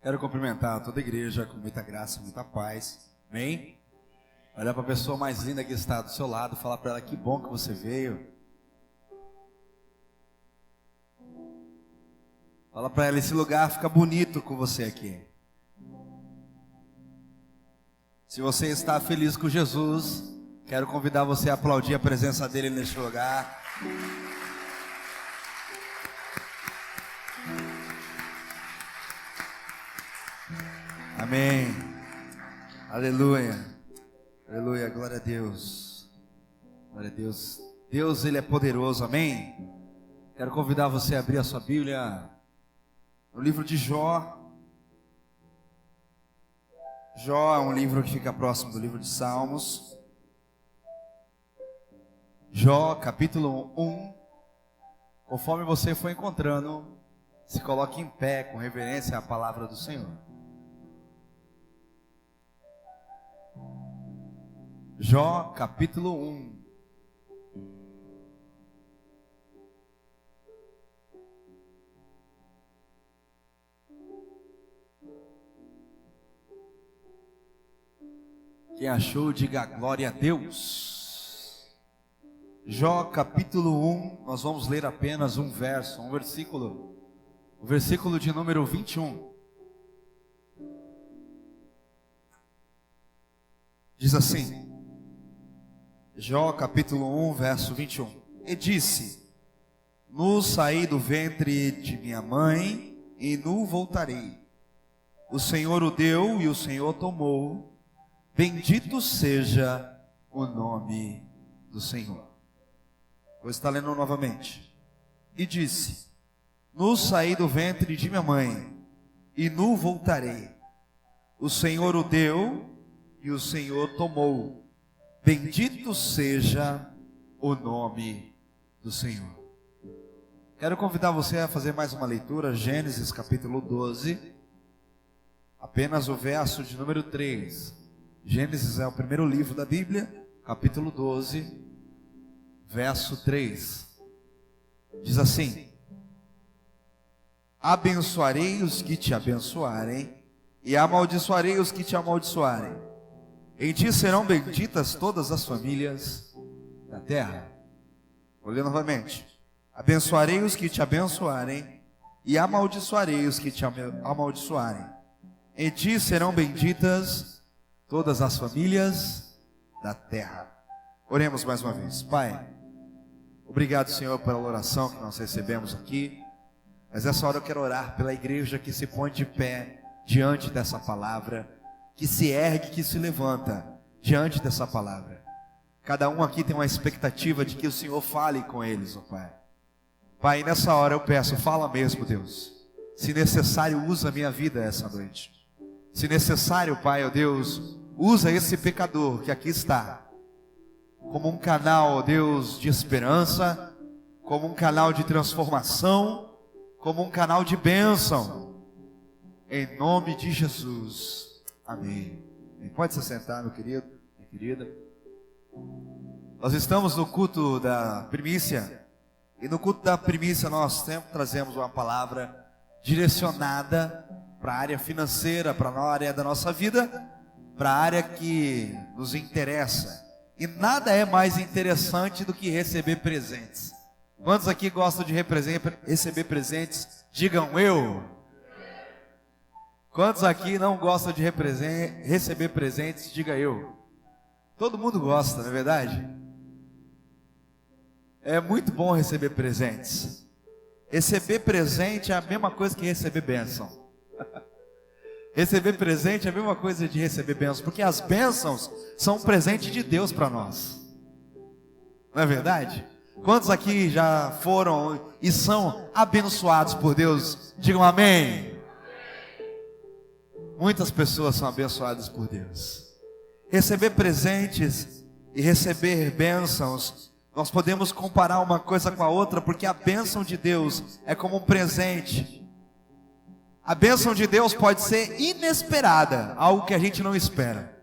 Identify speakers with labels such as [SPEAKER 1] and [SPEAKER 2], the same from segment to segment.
[SPEAKER 1] Quero cumprimentar toda a igreja com muita graça, muita paz. Amém? Olhar para a pessoa mais linda que está do seu lado, falar para ela que bom que você veio. Fala para ela, esse lugar fica bonito com você aqui. Se você está feliz com Jesus, quero convidar você a aplaudir a presença dele neste lugar. Amém. Aleluia. Aleluia. Glória a Deus. Glória a Deus. Deus, Ele é poderoso. Amém. Quero convidar você a abrir a sua Bíblia no livro de Jó. Jó é um livro que fica próximo do livro de Salmos. Jó, capítulo 1. Conforme você for encontrando, se coloque em pé com reverência à palavra do Senhor. Jó, capítulo 1. Quem achou, diga glória a Deus. Jó, capítulo 1, nós vamos ler apenas um versículo. O versículo de número 21. Diz assim: Jó capítulo 1, verso 21. E disse: Nu saí do ventre de minha mãe, e nu voltarei. O Senhor o deu e o Senhor tomou. Bendito seja o nome do Senhor. Vou estar lendo novamente. E disse: Nu saí do ventre de minha mãe, e nu voltarei. O Senhor o deu e o Senhor tomou. Bendito seja o nome do Senhor. Quero convidar você a fazer mais uma leitura, Gênesis capítulo 12, apenas o verso de número 3. Gênesis é o primeiro livro da Bíblia, capítulo 12, verso 3. Diz assim: Abençoarei os que te abençoarem, e amaldiçoarei os que te amaldiçoarem. Em ti serão benditas todas as famílias da terra. Vou ler novamente. Abençoarei os que te abençoarem, e amaldiçoarei os que te amaldiçoarem. Em ti serão benditas todas as famílias da terra. Oremos mais uma vez. Pai, obrigado, Senhor, pela oração que nós recebemos aqui. Mas essa hora eu quero orar pela igreja que se põe de pé diante dessa palavra, que se ergue, que se levanta diante dessa palavra. Cada um aqui tem uma expectativa de que o Senhor fale com eles, ó Pai. Pai, nessa hora eu peço, fala mesmo, Deus. Se necessário, usa a minha vida essa noite. Se necessário, Pai, ó Deus, usa esse pecador que aqui está, como um canal, ó Deus, de esperança, como um canal de transformação, como um canal de bênção. Em nome de Jesus. Amém. Pode se sentar, meu querido, minha querida. Nós estamos no culto da primícia. E no culto da primícia nós sempre trazemos uma palavra direcionada para a área financeira, para a área da nossa vida, para a área que nos interessa. E nada é mais interessante do que receber presentes. Quantos aqui gostam de receber presentes? Digam eu. Quantos aqui não gostam de receber presentes? Diga eu. Todo mundo gosta, não é verdade? É muito bom receber presentes. Receber presente é a mesma coisa que receber bênção. Receber presente é a mesma coisa de receber bênção, porque as bênçãos são um presente de Deus para nós. Não é verdade? Quantos aqui já foram e são abençoados por Deus? Digam amém. Muitas pessoas são abençoadas por Deus. Receber presentes e receber bênçãos, nós podemos comparar uma coisa com a outra, porque a bênção de Deus é como um presente. A bênção de Deus pode ser inesperada, algo que a gente não espera.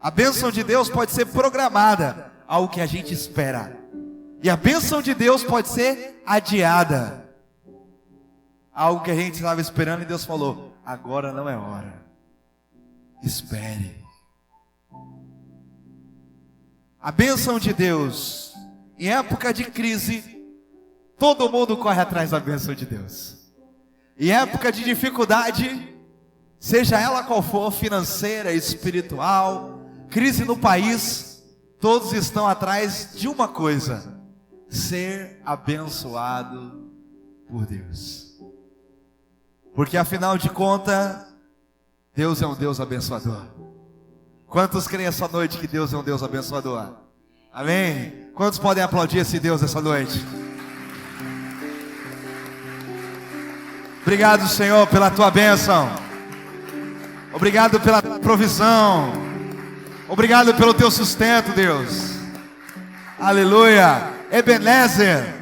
[SPEAKER 1] A bênção de Deus pode ser programada, algo que a gente espera. E a bênção de Deus pode ser adiada. algo que a gente estava esperando e Deus falou: agora não é hora, espere. A bênção de Deus, em época de crise, todo mundo corre atrás da bênção de Deus. Em época de dificuldade, seja ela qual for, financeira, espiritual, crise no país, todos estão atrás de uma coisa: ser abençoado por Deus. Porque afinal de contas, Deus é um Deus abençoador. Quantos creem essa noite que Deus é um Deus abençoador? Amém? Quantos podem aplaudir esse Deus essa noite? Obrigado, Senhor, pela tua bênção. Obrigado pela provisão. Obrigado pelo teu sustento, Deus. Aleluia. Ebenezer,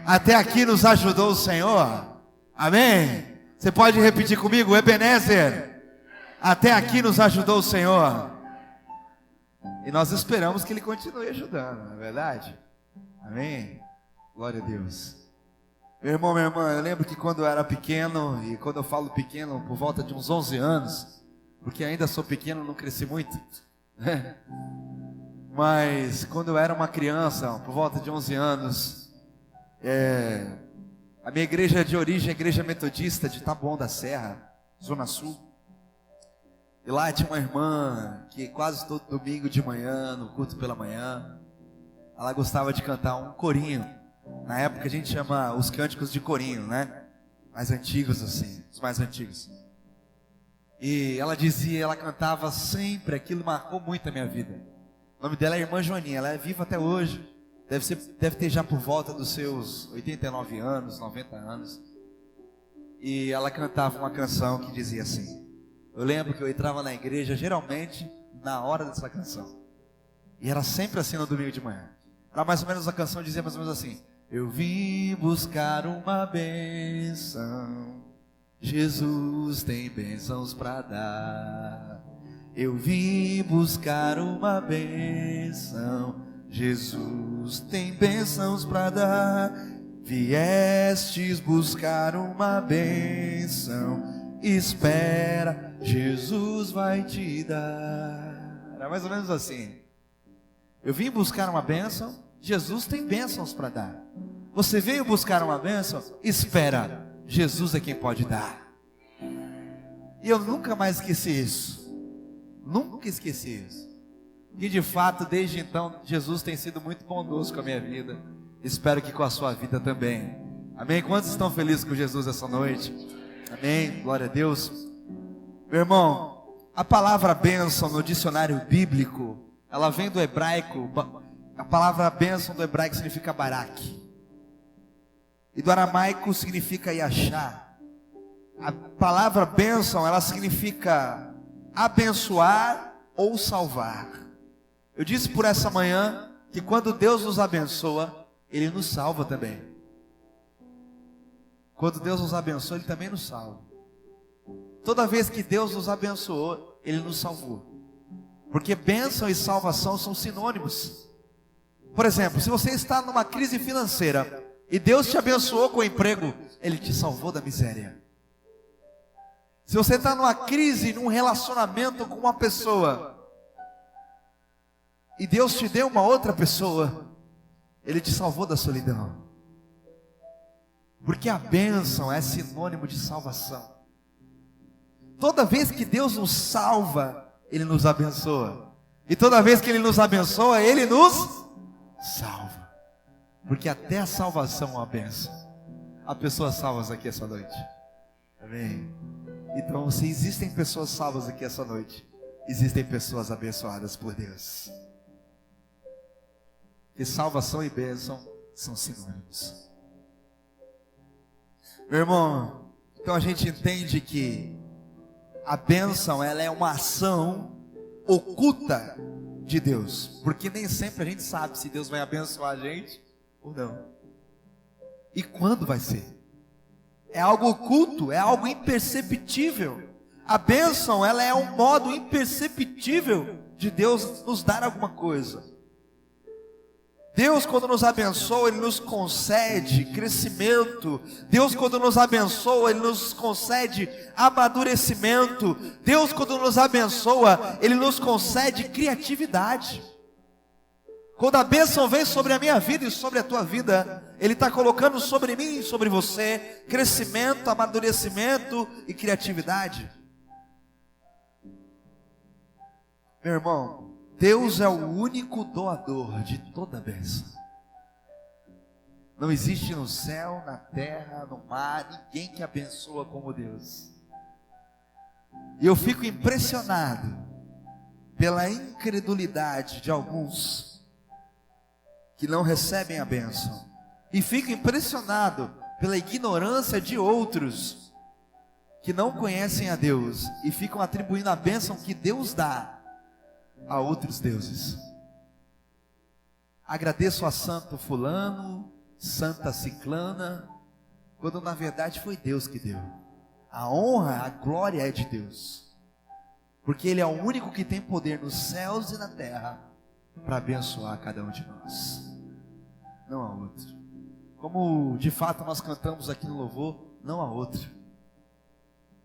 [SPEAKER 1] até aqui nos ajudou o Senhor. Amém? Você pode repetir comigo? Ebenezer, até aqui nos ajudou o Senhor. E nós esperamos que Ele continue ajudando, não é verdade? Amém? Glória a Deus. Meu irmão, minha irmã, eu lembro que quando eu era pequeno, e quando eu falo pequeno, por volta de uns 11 anos, porque ainda sou pequeno, não cresci muito, né? Mas quando eu era uma criança, por volta de 11 anos, a minha igreja de origem é a Igreja Metodista de Taboão da Serra, Zona Sul. E lá tinha uma irmã que quase todo domingo de manhã, no culto pela manhã, ela gostava de cantar um corinho. Na época a gente chama os cânticos de corinho, né? Mais antigos assim, os mais antigos. E ela dizia, ela cantava sempre, aquilo marcou muito a minha vida. O nome dela é Irmã Joaninha, ela é viva até hoje. Deve ter já por volta dos seus 89 anos, 90 anos. E ela cantava uma canção que dizia assim. Eu lembro que eu entrava na igreja, geralmente, na hora dessa canção. E era sempre assim no domingo de manhã. Era mais ou menos, a canção dizia mais ou menos assim: eu vim buscar uma bênção, Jesus tem bênçãos para dar. Eu vim buscar uma bênção, Jesus tem bênçãos para dar. Viestes buscar uma bênção, espera, Jesus vai te dar. Era mais ou menos assim. Eu vim buscar uma bênção, Jesus tem bênçãos para dar. Você veio buscar uma bênção, espera, Jesus é quem pode dar. E eu nunca mais esqueci isso. Nunca esqueci isso. E de fato, desde então, Jesus tem sido muito bondoso com a minha vida. Espero que com a sua vida também. Amém? Quantos estão felizes com Jesus essa noite? Amém? Glória a Deus. Meu irmão, a palavra bênção no dicionário bíblico, ela vem do hebraico. A palavra bênção do hebraico significa barak. E do aramaico significa yachá. A palavra bênção, ela significa abençoar ou salvar. Eu disse por essa manhã que quando Deus nos abençoa, Ele nos salva também. Quando Deus nos abençoa, Ele também nos salva. Toda vez que Deus nos abençoou, Ele nos salvou. Porque bênção e salvação são sinônimos. Por exemplo, se você está numa crise financeira e Deus te abençoou com o emprego, Ele te salvou da miséria. Se você está numa crise, num relacionamento com uma pessoa e Deus te deu uma outra pessoa, Ele te salvou da solidão. Porque a bênção é sinônimo de salvação. Toda vez que Deus nos salva, Ele nos abençoa. E toda vez que Ele nos abençoa, Ele nos salva. Porque até a salvação é uma bênção. Há pessoas salvas aqui essa noite. Amém? Então, se existem pessoas salvas aqui essa noite, existem pessoas abençoadas por Deus. E salvação e bênção são sinônimos. Meu irmão, então a gente entende que a bênção, ela é uma ação oculta de Deus. Porque nem sempre a gente sabe se Deus vai abençoar a gente ou não. E quando vai ser? É algo oculto, é algo imperceptível. A bênção, ela é um modo imperceptível de Deus nos dar alguma coisa. Deus, quando nos abençoa, Ele nos concede crescimento. Deus, quando nos abençoa, Ele nos concede amadurecimento. Deus, quando nos abençoa, Ele nos concede criatividade. Quando a bênção vem sobre a minha vida e sobre a tua vida, Ele está colocando sobre mim e sobre você crescimento, amadurecimento e criatividade. Meu irmão, Deus é o único doador de toda bênção. Não existe no céu, na terra, no mar, ninguém que abençoa como Deus. E eu fico impressionado pela incredulidade de alguns que não recebem a bênção. E fico impressionado pela ignorância de outros que não conhecem a Deus e ficam atribuindo a bênção que Deus dá a outros deuses. Agradeço a santo fulano, santa ciclana, quando na verdade foi Deus que deu. A honra, a glória é de Deus, porque Ele é o único que tem poder nos céus e na terra para abençoar cada um de nós. Não há outro. Como de fato nós cantamos aqui no louvor, não há outro.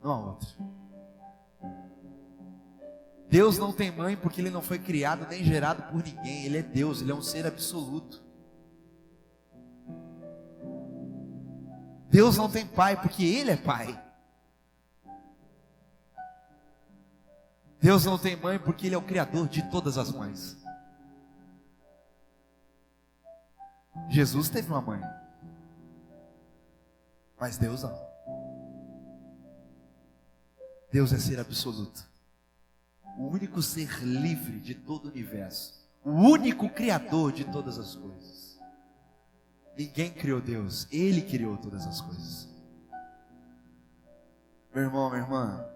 [SPEAKER 1] Não há outro. Deus não tem mãe porque Ele não foi criado nem gerado por ninguém. Ele é Deus, Ele é um ser absoluto. Deus não tem pai porque Ele é pai. Deus não tem mãe porque Ele é o criador de todas as mães. Jesus teve uma mãe, mas Deus não. Deus é ser absoluto. O único ser livre de todo o universo, o único criador de todas as coisas. Ninguém criou Deus, Ele criou todas as coisas. Meu irmão, minha irmã,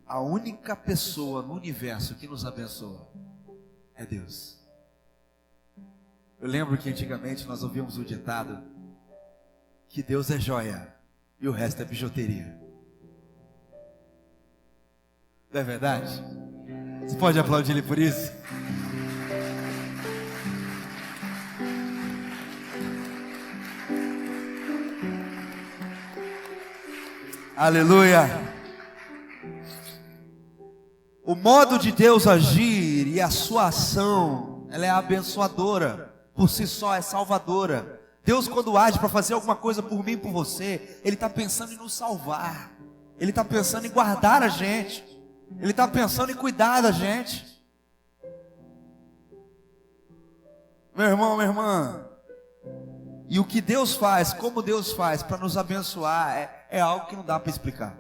[SPEAKER 1] a única pessoa no universo que nos abençoa é Deus. Eu lembro que antigamente nós ouvíamos o ditado que Deus é joia e o resto é bijuteria. Não é verdade? Você pode aplaudir Ele por isso? Aleluia! O modo de Deus agir e a sua ação, ela é abençoadora, por si só é salvadora. Deus, quando age para fazer alguma coisa por mim e por você, Ele está pensando em nos salvar. Ele está pensando em guardar a gente. Ele está pensando em cuidar da gente. Meu irmão, minha irmã, e o que Deus faz, como Deus faz para nos abençoar, é algo que não dá para explicar.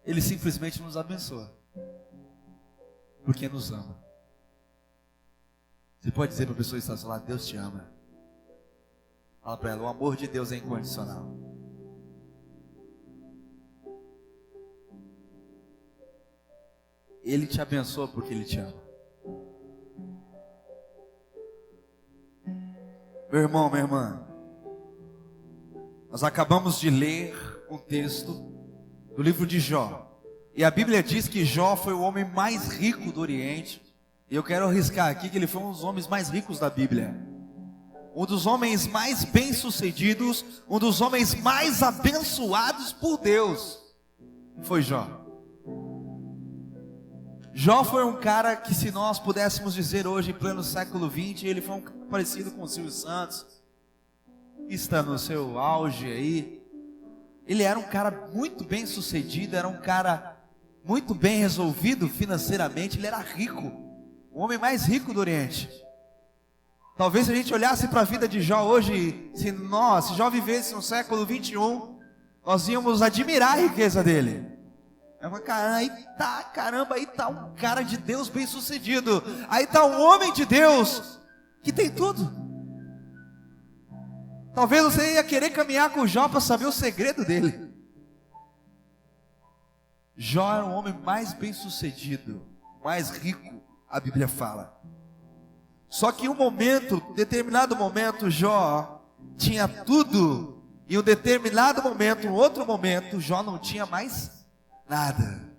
[SPEAKER 1] Ele simplesmente nos abençoa, porque nos ama. Você pode dizer para a pessoa que está ao seu lado: Deus te ama. Fala para ela: o amor de Deus é incondicional. Ele te abençoa porque Ele te ama. Meu irmão, minha irmã, nós acabamos de ler um texto do livro de Jó. E a Bíblia diz que Jó foi o homem mais rico do Oriente. E eu quero arriscar aqui que ele foi um dos homens mais ricos da Bíblia. Um dos homens mais bem-sucedidos, um dos homens mais abençoados por Deus, foi Jó. Jó foi um cara que, se nós pudéssemos dizer hoje, em pleno século XX, ele foi um cara parecido com o Silvio Santos, que está no seu auge aí. Ele era um cara muito bem sucedido, era um cara muito bem resolvido financeiramente, ele era rico, o homem mais rico do Oriente. Talvez se a gente olhasse para a vida de Jó hoje, se Jó vivesse no século 21, nós íamos admirar a riqueza dele. Caramba, aí tá um cara de Deus bem sucedido, aí tá um homem de Deus que tem tudo. Talvez você ia querer caminhar com Jó para saber o segredo dele. Jó era o homem mais bem sucedido, mais rico, a Bíblia fala. Só que em um determinado momento, Jó tinha tudo, e em um determinado momento, um outro momento, Jó não tinha mais nada.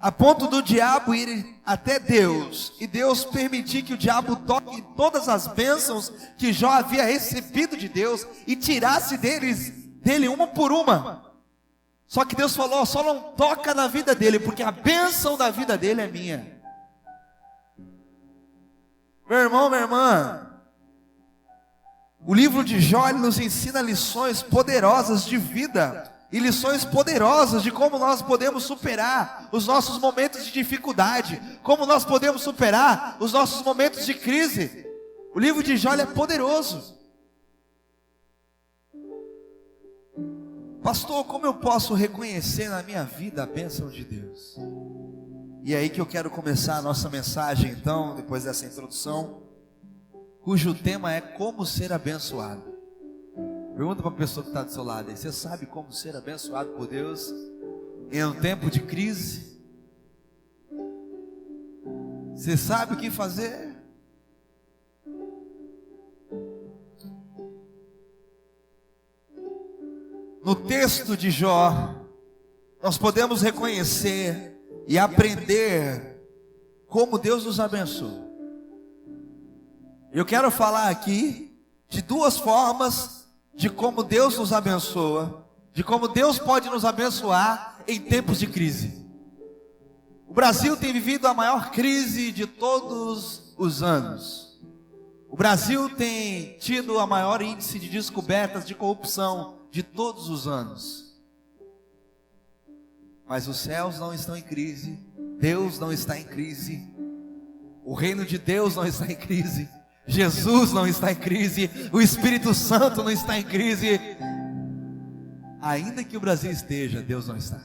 [SPEAKER 1] a ponto do diabo ir até Deus, e Deus permitir que o diabo toque todas as bênçãos que Jó havia recebido de Deus, e tirasse dele uma por uma. Só que Deus falou: só não toca na vida dele, porque a bênção da vida dele é minha. Meu irmão, minha irmã, o livro de Jó ele nos ensina lições poderosas de vida, e lições poderosas de como nós podemos superar os nossos momentos de dificuldade, como nós podemos superar os nossos momentos de crise. O livro de Jó é poderoso. Pastor, como eu posso reconhecer na minha vida a bênção de Deus? E é aí que eu quero começar a nossa mensagem, então, depois dessa introdução, cujo tema é como ser abençoado. Pergunta para a pessoa que está do seu lado aí: você sabe como ser abençoado por Deus em um tempo de crise? Você sabe o que fazer? No texto de Jó, nós podemos reconhecer e aprender como Deus nos abençoa. Eu quero falar aqui de duas formas de como Deus nos abençoa, de como Deus pode nos abençoar em tempos de crise. O Brasil tem vivido a maior crise de todos os anos. O Brasil tem tido a maior índice de descobertas de corrupção de todos os anos. Mas os céus não estão em crise, Deus não está em crise, o reino de Deus não está em crise, Jesus não está em crise, o Espírito Santo não está em crise. Ainda que o Brasil esteja, Deus não está.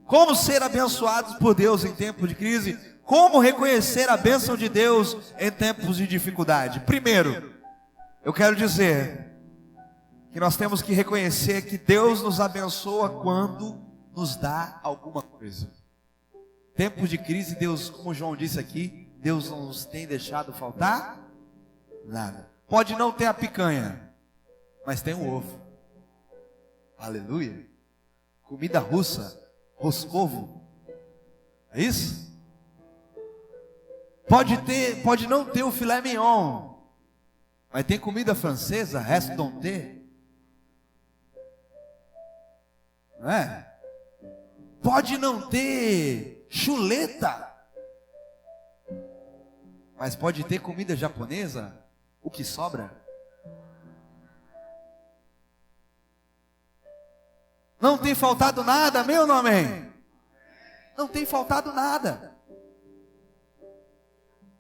[SPEAKER 1] Como ser abençoados por Deus em tempo de crise? Como reconhecer a bênção de Deus em tempos de dificuldade? Primeiro, eu quero dizer que nós temos que reconhecer que Deus nos abençoa quando nos dá alguma coisa. Tempos de crise, Deus, como João disse aqui, Deus não nos tem deixado faltar nada. Pode não ter a picanha, mas tem o ovo. Aleluia. Comida russa, roscovo. É isso? Pode não ter o filé mignon, mas tem comida francesa, restaurant. Não é? Pode não ter chuleta, mas pode ter comida japonesa, o que sobra. Não tem faltado nada, meu nome. Não tem faltado nada.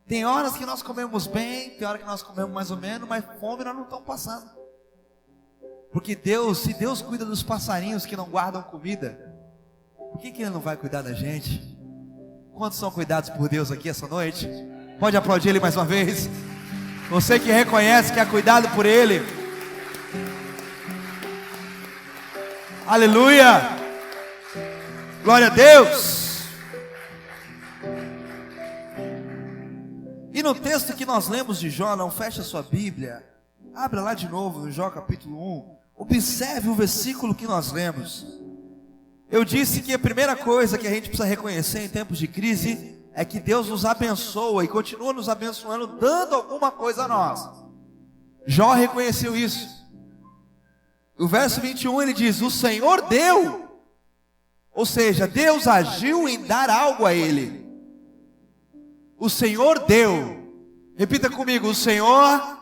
[SPEAKER 1] Tem horas que nós comemos bem, tem horas que nós comemos mais ou menos, mas fome nós não estamos passando. Porque Deus, se Deus cuida dos passarinhos que não guardam comida, por que Ele não vai cuidar da gente? Quantos são cuidados por Deus aqui essa noite? Pode aplaudir Ele mais uma vez. Você que reconhece que é cuidado por Ele. Aleluia. Glória a Deus. E no texto que nós lemos de Jó, não fecha sua Bíblia, abra lá de novo no Jó capítulo 1. Observe o versículo que nós lemos. Eu disse que a primeira coisa que a gente precisa reconhecer em tempos de crise é que Deus nos abençoa e continua nos abençoando, dando alguma coisa a nós. Jó reconheceu isso. O verso 21 ele diz: o Senhor deu, ou seja, Deus agiu em dar algo a ele. O Senhor deu. Repita comigo: o Senhor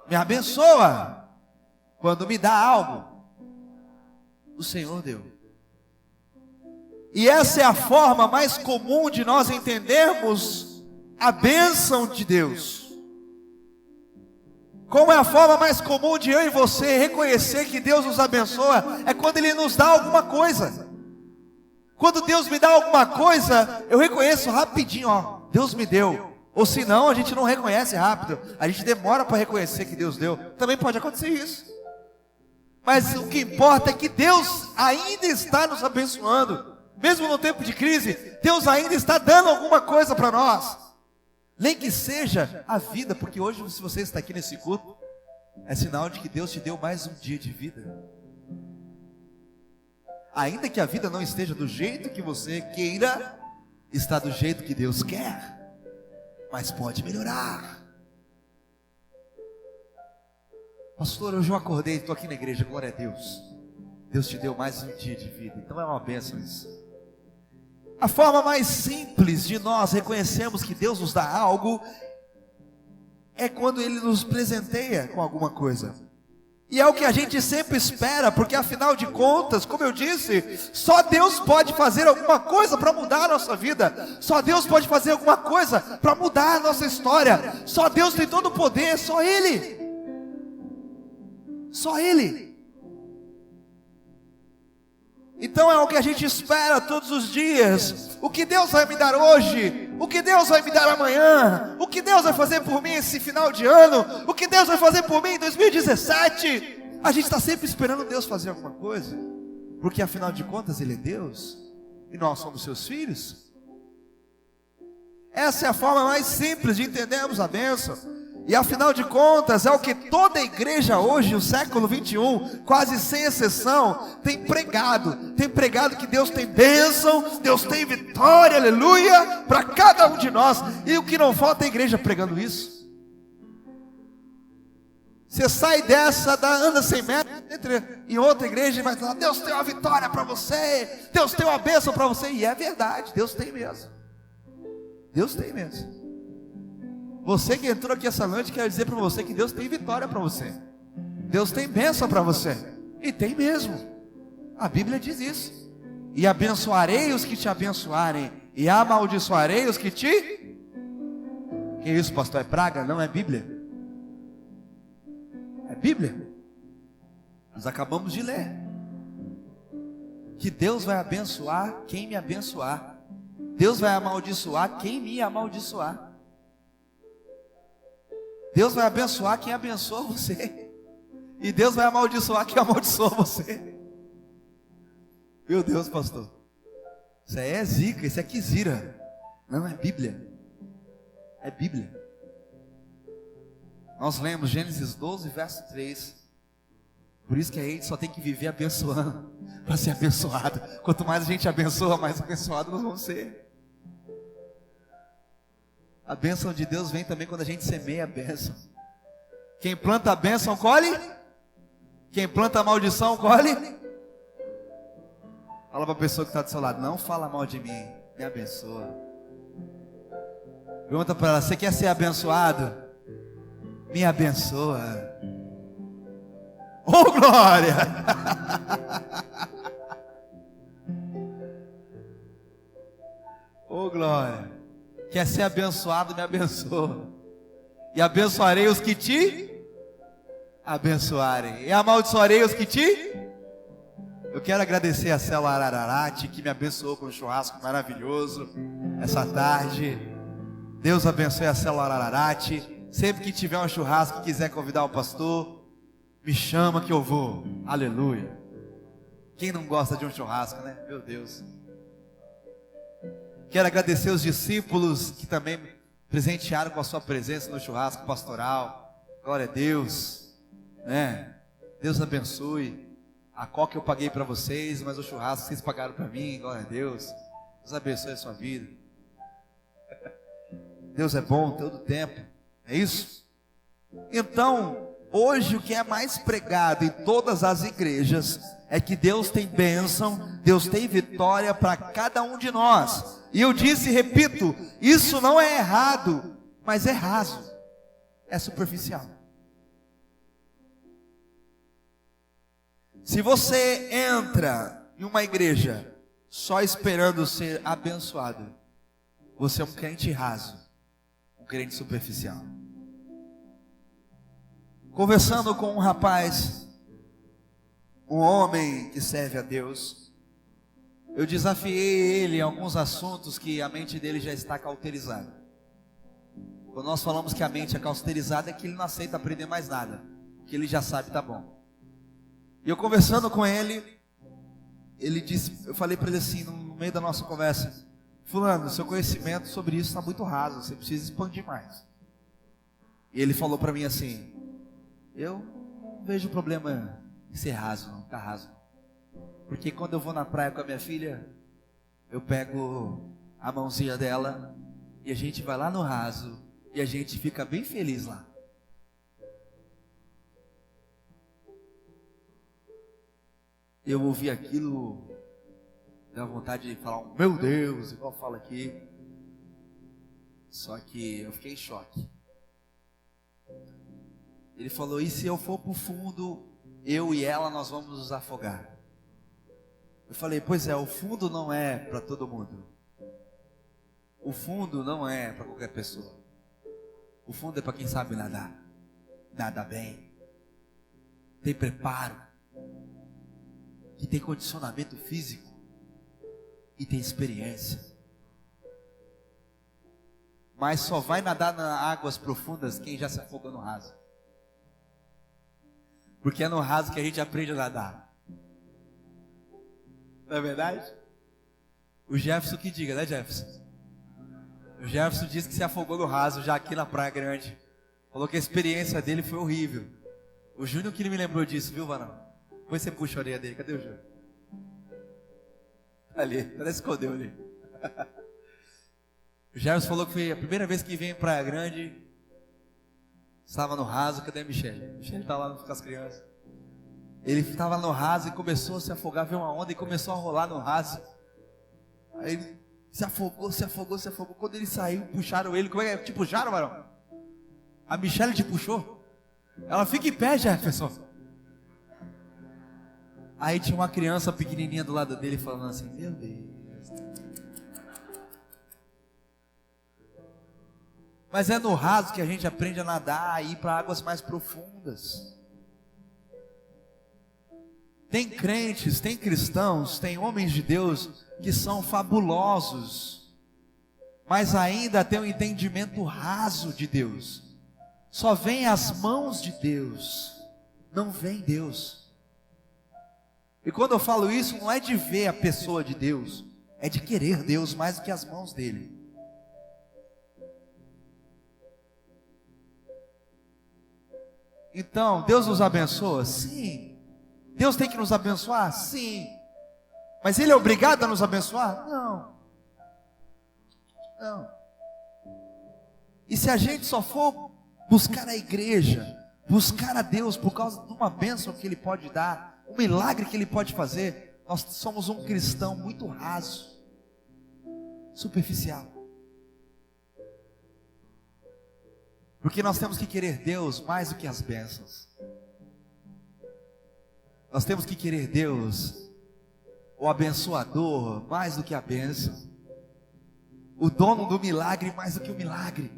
[SPEAKER 1] me abençoa quando me dá algo. O Senhor deu. E essa é a forma mais comum de nós entendermos a bênção de Deus. Como é a forma mais comum de eu e você reconhecer que Deus nos abençoa? É quando Ele nos dá alguma coisa. Quando Deus me dá alguma coisa, eu reconheço rapidinho, ó, Deus me deu. Ou senão a gente não reconhece rápido, a gente demora para reconhecer que Deus deu. Também pode acontecer isso. Mas o que importa é que Deus ainda está nos abençoando. Mesmo no tempo de crise, Deus ainda está dando alguma coisa para nós. Nem que seja a vida, porque hoje, se você está aqui nesse culto, é sinal de que Deus te deu mais um dia de vida. Ainda que a vida não esteja do jeito que você queira, está do jeito que Deus quer, mas pode melhorar. Pastor, hoje eu acordei, estou aqui na igreja, glória a Deus. Deus te deu mais um dia de vida, então é uma bênção isso. A forma mais simples de nós reconhecermos que Deus nos dá algo é quando Ele nos presenteia com alguma coisa. E é o que a gente sempre espera, porque afinal de contas, como eu disse, só Deus pode fazer alguma coisa para mudar a nossa vida. Só Deus pode fazer alguma coisa para mudar a nossa história. Só Deus tem todo o poder, só Ele. Só Ele. Então é o que a gente espera todos os dias. O que Deus vai me dar hoje? O que Deus vai me dar amanhã? O que Deus vai fazer por mim esse final de ano? O que Deus vai fazer por mim em 2017? A gente está sempre esperando Deus fazer alguma coisa, porque afinal de contas Ele é Deus e nós somos seus filhos. Essa é a forma mais simples de entendermos a bênção. E afinal de contas, é o que toda igreja hoje, o século 21, quase sem exceção, tem pregado. Tem pregado que Deus tem bênção, Deus tem vitória, aleluia, para cada um de nós. E o que não falta é a igreja pregando isso. Você sai dessa, anda 100 metros, entra em outra igreja e vai falar: Deus tem uma vitória para você, Deus tem uma bênção para você. E é verdade, Deus tem mesmo. Deus tem mesmo. Você que entrou aqui essa noite, quero dizer para você que Deus tem vitória para você. Deus tem bênção para você. E tem mesmo. A Bíblia diz isso. E abençoarei os que te abençoarem, e amaldiçoarei os que te... Que isso, pastor? É praga? Não é Bíblia? É Bíblia. Nós acabamos de ler que Deus vai abençoar quem me abençoar. Deus vai amaldiçoar quem me amaldiçoar. Deus vai abençoar quem abençoa você, e Deus vai amaldiçoar quem amaldiçoa você. Meu Deus, pastor, isso aí é zica, isso é quizira. Não, é Bíblia. É Bíblia. Nós lemos Gênesis 12, verso 3. Por isso que a gente só tem que viver abençoando para ser abençoado. Quanto mais a gente abençoa, mais abençoado nós vamos ser. A bênção de Deus vem também quando a gente semeia a bênção. Quem planta a bênção, colhe. Quem planta a maldição, colhe. Fala para a pessoa que está do seu lado: não fala mal de mim, me abençoa. Pergunta para ela: você quer ser abençoado? Me abençoa. Oh, glória! Oh, glória! Quer ser abençoado, me abençoa. E abençoarei os que te abençoarem, e amaldiçoarei os que te... Eu quero agradecer a Célula Arararate, que me abençoou com um churrasco maravilhoso essa tarde. Deus abençoe a Célula Arararate. Sempre que tiver um churrasco e quiser convidar o pastor, me chama que eu vou. Aleluia. Quem não gosta de um churrasco, né? Meu Deus. Quero agradecer os discípulos que também presentearam com a sua presença no churrasco pastoral. Glória a Deus, né? Deus abençoe. A coca eu paguei para vocês, mas o churrasco vocês pagaram para mim. Glória a Deus. Deus abençoe a sua vida. Deus é bom todo tempo. É isso? Então, hoje o que é mais pregado em todas as igrejas é que Deus tem bênção, Deus tem vitória para cada um de nós. E eu disse e repito, isso não é errado, mas é raso, é superficial. Se você entra em uma igreja só esperando ser abençoado, você é um crente raso, um crente superficial. Conversando com um rapaz, um homem que serve a Deus, eu desafiei ele em alguns assuntos que a mente dele já está cauterizada. Quando nós falamos que a mente é cauterizada, é que ele não aceita aprender mais nada, que ele já sabe, tá bom. E eu conversando com ele, ele disse, eu falei para ele assim, no meio da nossa conversa: fulano, seu conhecimento sobre isso está muito raso, você precisa expandir mais. E ele falou para mim assim: eu não vejo problema em ser raso, não, tá raso. Porque quando eu vou na praia com a minha filha, eu pego a mãozinha dela e a gente vai lá no raso e a gente fica bem feliz lá. Eu ouvi aquilo, deu vontade de falar, meu Deus, igual fala aqui. Só que eu fiquei em choque. Ele falou, e se eu for pro fundo, eu e ela nós vamos nos afogar? Eu falei, pois é, o fundo não é para todo mundo. O fundo não é para qualquer pessoa. O fundo é para quem sabe nadar. Nada bem. Tem preparo. Que tem condicionamento físico. E tem experiência. Mas só vai nadar nas águas profundas quem já se afogou no raso. Porque é no raso que a gente aprende a nadar. Não é verdade? O Jefferson que diga, né, Jefferson? O Jefferson disse que se afogou no raso já aqui na Praia Grande. Falou que a experiência dele foi horrível. O Júnior que me lembrou disso, viu, Varão? Depois você puxa a orelha dele. Cadê o Júnior? Ali, até escondeu ali. O Jefferson falou que foi a primeira vez que veio em Praia Grande. Estava no raso. Cadê a Michele? Michele está lá com as crianças. Ele estava no raso e começou a se afogar, veio uma onda e começou a rolar no raso. Aí ele se afogou. Quando ele saiu, puxaram ele. Como é que é? Te puxaram, Varão? A Michele te puxou? Ela fica em pé, Jefferson. Aí tinha uma criança pequenininha do lado dele falando assim, meu Deus. Mas é no raso que a gente aprende a nadar e ir para águas mais profundas. Tem crentes, tem cristãos, tem homens de Deus que são fabulosos, mas ainda tem um entendimento raso de Deus. Só vem as mãos de Deus, não vem Deus. E quando eu falo isso, não é de ver a pessoa de Deus, é de querer Deus mais do que as mãos dele. Então, Deus nos abençoa? Sim. Deus tem que nos abençoar? Sim. Mas Ele é obrigado a nos abençoar? Não. Não. E se a gente só for buscar a igreja, buscar a Deus por causa de uma bênção que Ele pode dar, um milagre que Ele pode fazer, nós somos um cristão muito raso, superficial. Porque nós temos que querer Deus mais do que as bênçãos. Nós temos que querer Deus, o abençoador, mais do que a bênção. O dono do milagre mais do que o milagre.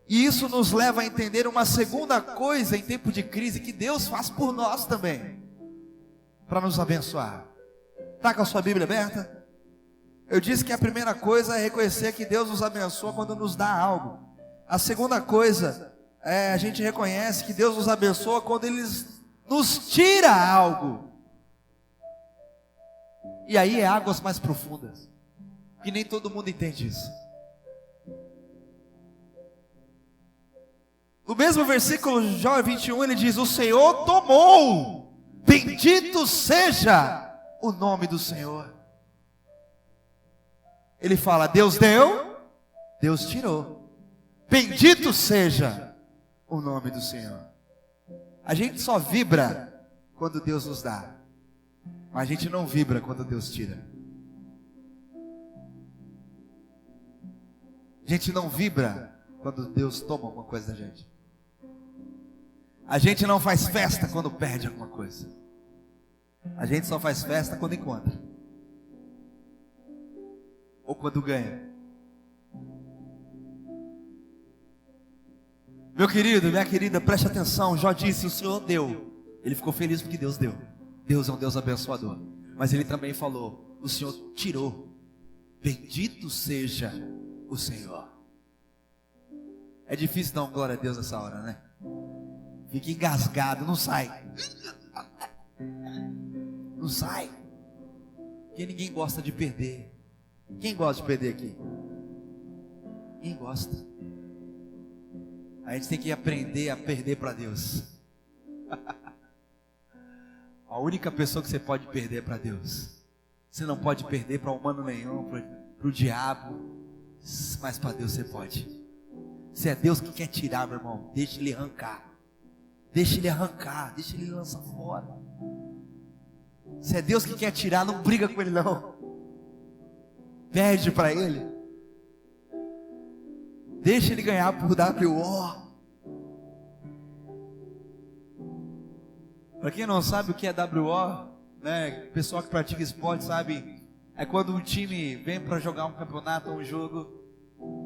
[SPEAKER 1] E isso nos leva a entender uma segunda coisa em tempo de crise que Deus faz por nós também, para nos abençoar. Está com a sua Bíblia aberta? Eu disse que a primeira coisa é reconhecer que Deus nos abençoa quando nos dá algo. A segunda coisa é a gente reconhece que Deus nos abençoa quando Ele nos tira algo. E aí é águas mais profundas, que nem todo mundo entende isso. No mesmo versículo, Jó 21, ele diz: o Senhor tomou, bendito seja o nome do Senhor. Ele fala, Deus deu, Deus tirou. Bendito seja o nome do Senhor. A gente só vibra quando Deus nos dá, mas a gente não vibra quando Deus tira. A gente não vibra quando Deus toma alguma coisa da gente. A gente não faz festa quando perde alguma coisa. A gente só faz festa quando encontra, ou quando ganha. Meu querido, minha querida, preste atenção. Jó disse, o Senhor deu. Ele ficou feliz porque Deus deu. Deus é um Deus abençoador. Mas ele também falou, o Senhor tirou. Bendito seja o Senhor. É difícil dar uma glória a Deus nessa hora, né? Fica engasgado, não sai. Não sai. Porque ninguém gosta de perder. Quem gosta de perder aqui? Quem gosta? A gente tem que aprender a perder para Deus. A única pessoa que você pode perder para Deus. Você não pode perder para humano nenhum, para o diabo, mas para Deus você pode. Se é Deus que quer tirar, meu irmão, deixa Ele arrancar. Deixa Ele arrancar, deixa Ele lançar fora. Se é Deus que quer tirar, não briga com Ele não. Perde para Ele. Deixa Ele ganhar por WO. Para quem não sabe o que é WO, né? O pessoal que pratica esporte sabe. É quando um time vem para jogar um campeonato ou um jogo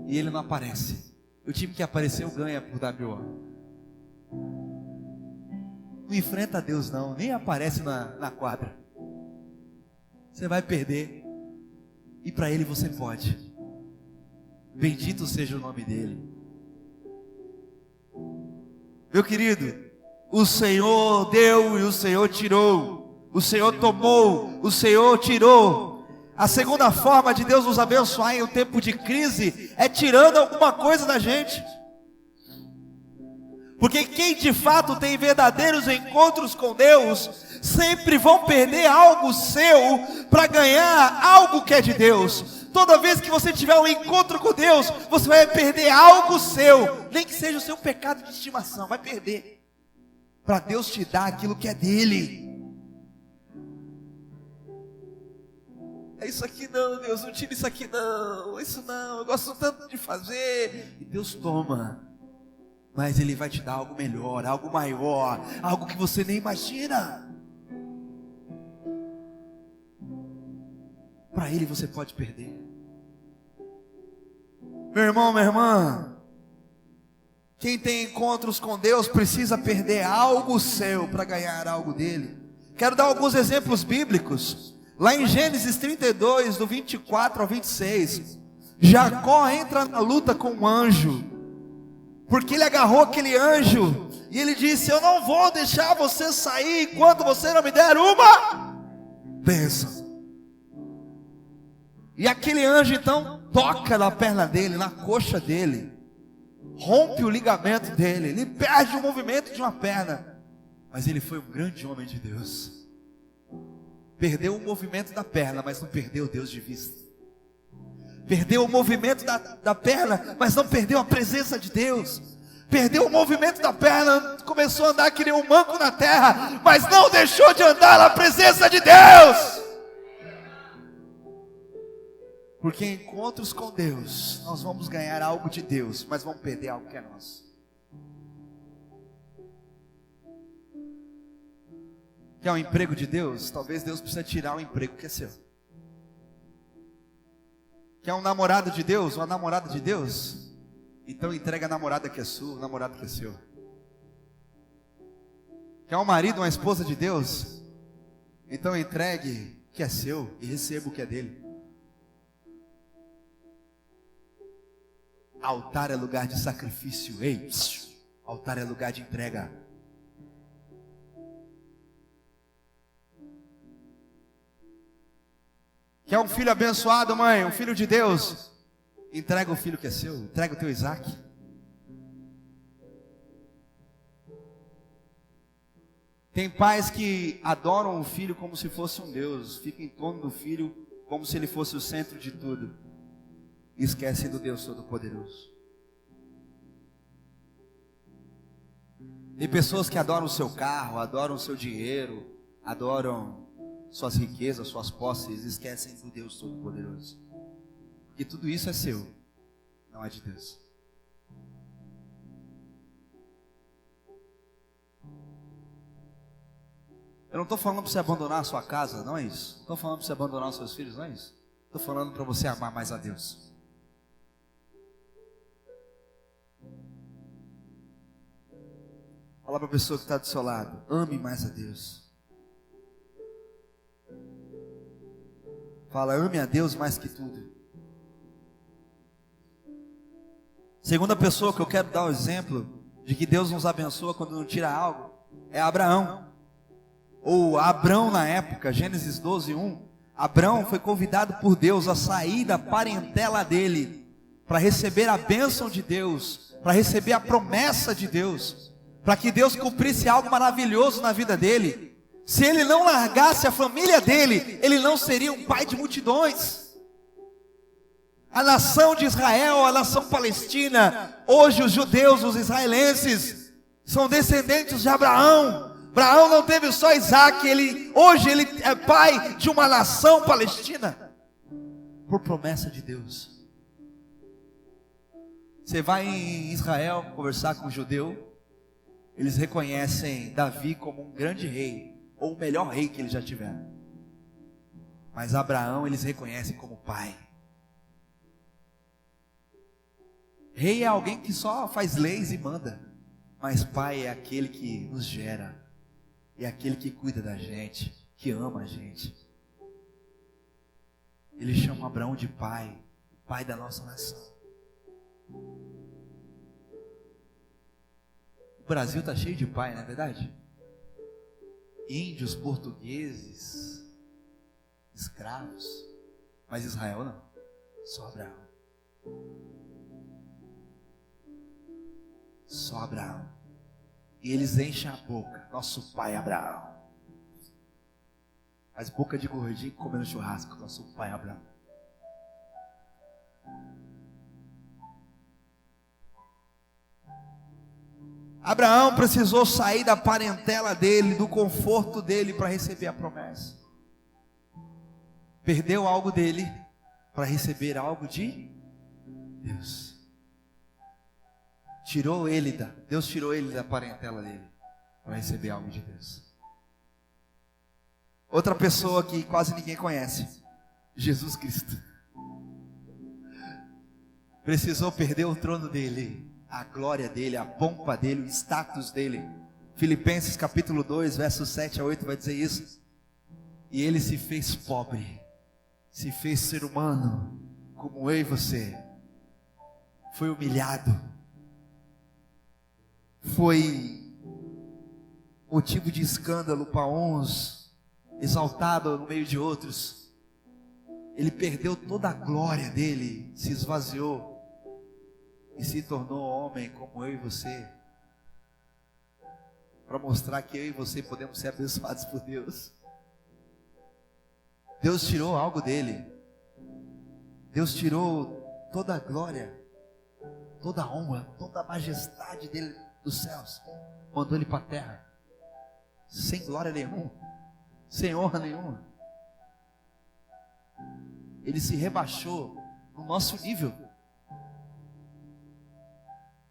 [SPEAKER 1] e ele não aparece. O time que apareceu ganha por WO. Não enfrenta Deus não, nem aparece na quadra. Você vai perder. E para Ele você pode. Bendito seja o nome dEle. Meu querido, o Senhor deu e o Senhor tirou. O Senhor tomou, o Senhor tirou. A segunda forma de Deus nos abençoar em um tempo de crise é tirando alguma coisa da gente. Porque quem de fato tem verdadeiros encontros com Deus, sempre vão perder algo seu para ganhar algo que é de Deus. Toda vez que você tiver um encontro com Deus, você vai perder algo seu, nem que seja o seu pecado de estimação, vai perder, para Deus te dar aquilo que é dele. É isso aqui não, Deus, não tira isso aqui não, isso não, eu gosto tanto de fazer. E Deus toma, mas Ele vai te dar algo melhor, algo maior, algo que você nem imagina. Para Ele você pode perder. Meu irmão, minha irmã, quem tem encontros com Deus precisa perder algo seu para ganhar algo dele. Quero dar alguns exemplos bíblicos. Lá em Gênesis 32, do 24 ao 26, Jacó entra na luta com um anjo, porque ele agarrou aquele anjo, e ele disse: eu não vou deixar você sair enquanto você não me der uma bênção. E aquele anjo então toca na perna dele, na coxa dele, rompe o ligamento dele, ele perde o movimento de uma perna. Mas ele foi um grande homem de Deus. Perdeu o movimento da perna, mas não perdeu Deus de vista. Perdeu o movimento da perna, mas não perdeu a presença de Deus. Perdeu o movimento da perna, começou a andar que nem um manco na terra, mas não deixou de andar na presença de Deus. Porque em encontros com Deus, nós vamos ganhar algo de Deus, mas vamos perder algo que é nosso. Quer um emprego de Deus? Talvez Deus precise tirar o emprego que é seu. Quer um namorado de Deus? Uma namorada de Deus? Então entrega a namorada que é sua, o namorado que é seu. Quer um marido, uma esposa de Deus? Então entregue o que é seu e receba o que é dele. Altar é lugar de sacrifício. Ei, altar é lugar de entrega. Quer um filho abençoado, mãe? Um filho de Deus? Entrega o filho que é seu. Entrega o teu Isaac. Tem pais que adoram o filho como se fosse um Deus. Ficam em torno do filho como se ele fosse o centro de tudo. E esquecem do Deus Todo-Poderoso. Tem pessoas que adoram o seu carro, adoram o seu dinheiro, adoram suas riquezas, suas posses, esquecem do Deus Todo-Poderoso. E tudo isso é seu, não é de Deus. Eu não estou falando para você abandonar a sua casa, não é isso. Não estou falando para você abandonar os seus filhos, não é isso. Estou falando para você amar mais a Deus. Fala para a pessoa que está do seu lado: ame mais a Deus. Fala: ame a Deus mais que tudo. Segunda pessoa que eu quero dar o exemplo de que Deus nos abençoa quando não tira algo é Abraão. Ou Abrão na época, Gênesis 12:1. Abrão foi convidado por Deus a sair da parentela dele para receber a bênção de Deus, para receber a promessa de Deus, para que Deus cumprisse algo maravilhoso na vida dele. Se ele não largasse a família dele, ele não seria um pai de multidões. A nação de Israel, a nação palestina, hoje os judeus, os israelenses, são descendentes de Abraão. Abraão não teve só Isaac, hoje ele é pai de uma nação palestina, por promessa de Deus. Você vai em Israel conversar com um judeu, eles reconhecem Davi como um grande rei, ou o melhor rei que eles já tiveram. Mas Abraão eles reconhecem como pai. Rei é alguém que só faz leis e manda, mas pai é aquele que nos gera, é aquele que cuida da gente, que ama a gente. Ele chama Abraão de pai, o pai da nossa nação. O Brasil está cheio de pai, não é verdade? Índios, portugueses, escravos, mas Israel não, só Abraão. Só Abraão. E eles enchem a boca, nosso pai Abraão. Faz boca de gordinho comendo churrasco, nosso pai Abraão. Abraão precisou sair da parentela dele, do conforto dele, para receber a promessa. Perdeu algo dele para receber algo de Deus. Deus tirou ele da parentela dele para receber algo de Deus. Outra pessoa que quase ninguém conhece, Jesus Cristo. Precisou perder o trono dele, a glória dele, a pompa dele, o status dele. Filipenses capítulo 2, versos 7 a 8 vai dizer isso. E ele se fez pobre, se fez ser humano, como eu e você. Foi humilhado, foi motivo de escândalo para uns, exaltado no meio de outros. Ele perdeu toda a glória dele, se esvaziou e se tornou homem como eu e você, para mostrar que eu e você podemos ser abençoados por Deus. Deus tirou algo dele, Deus tirou toda a glória, toda a honra, toda a majestade dele dos céus, mandou ele para a terra, sem glória nenhuma, sem honra nenhuma. Ele se rebaixou no nosso nível,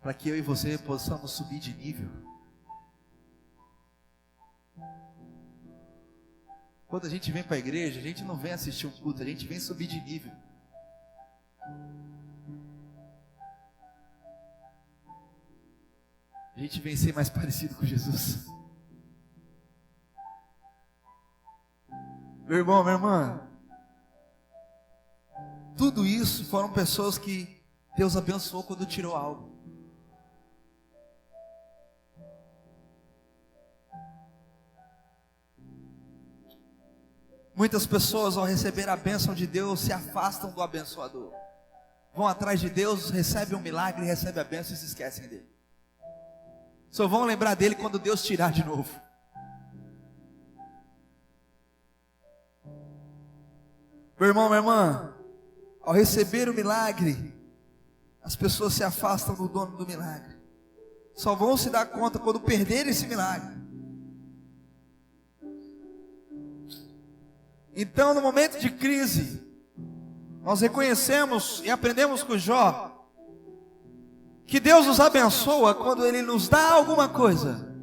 [SPEAKER 1] para que eu e você possamos subir de nível. Quando a gente vem para a igreja, a gente não vem assistir um culto, a gente vem subir de nível. A gente vem ser mais parecido com Jesus. Meu irmão, minha irmã, tudo isso foram pessoas que Deus abençoou quando tirou algo. Muitas pessoas, ao receber a bênção de Deus, se afastam do abençoador. Vão atrás de Deus, recebem um milagre, recebem a bênção e se esquecem dele. Só vão lembrar dele quando Deus tirar de novo. Meu irmão, minha irmã, ao receber o milagre, as pessoas se afastam do dono do milagre. Só vão se dar conta quando perderem esse milagre. Então, no momento de crise, nós reconhecemos e aprendemos com Jó que Deus nos abençoa quando Ele nos dá alguma coisa,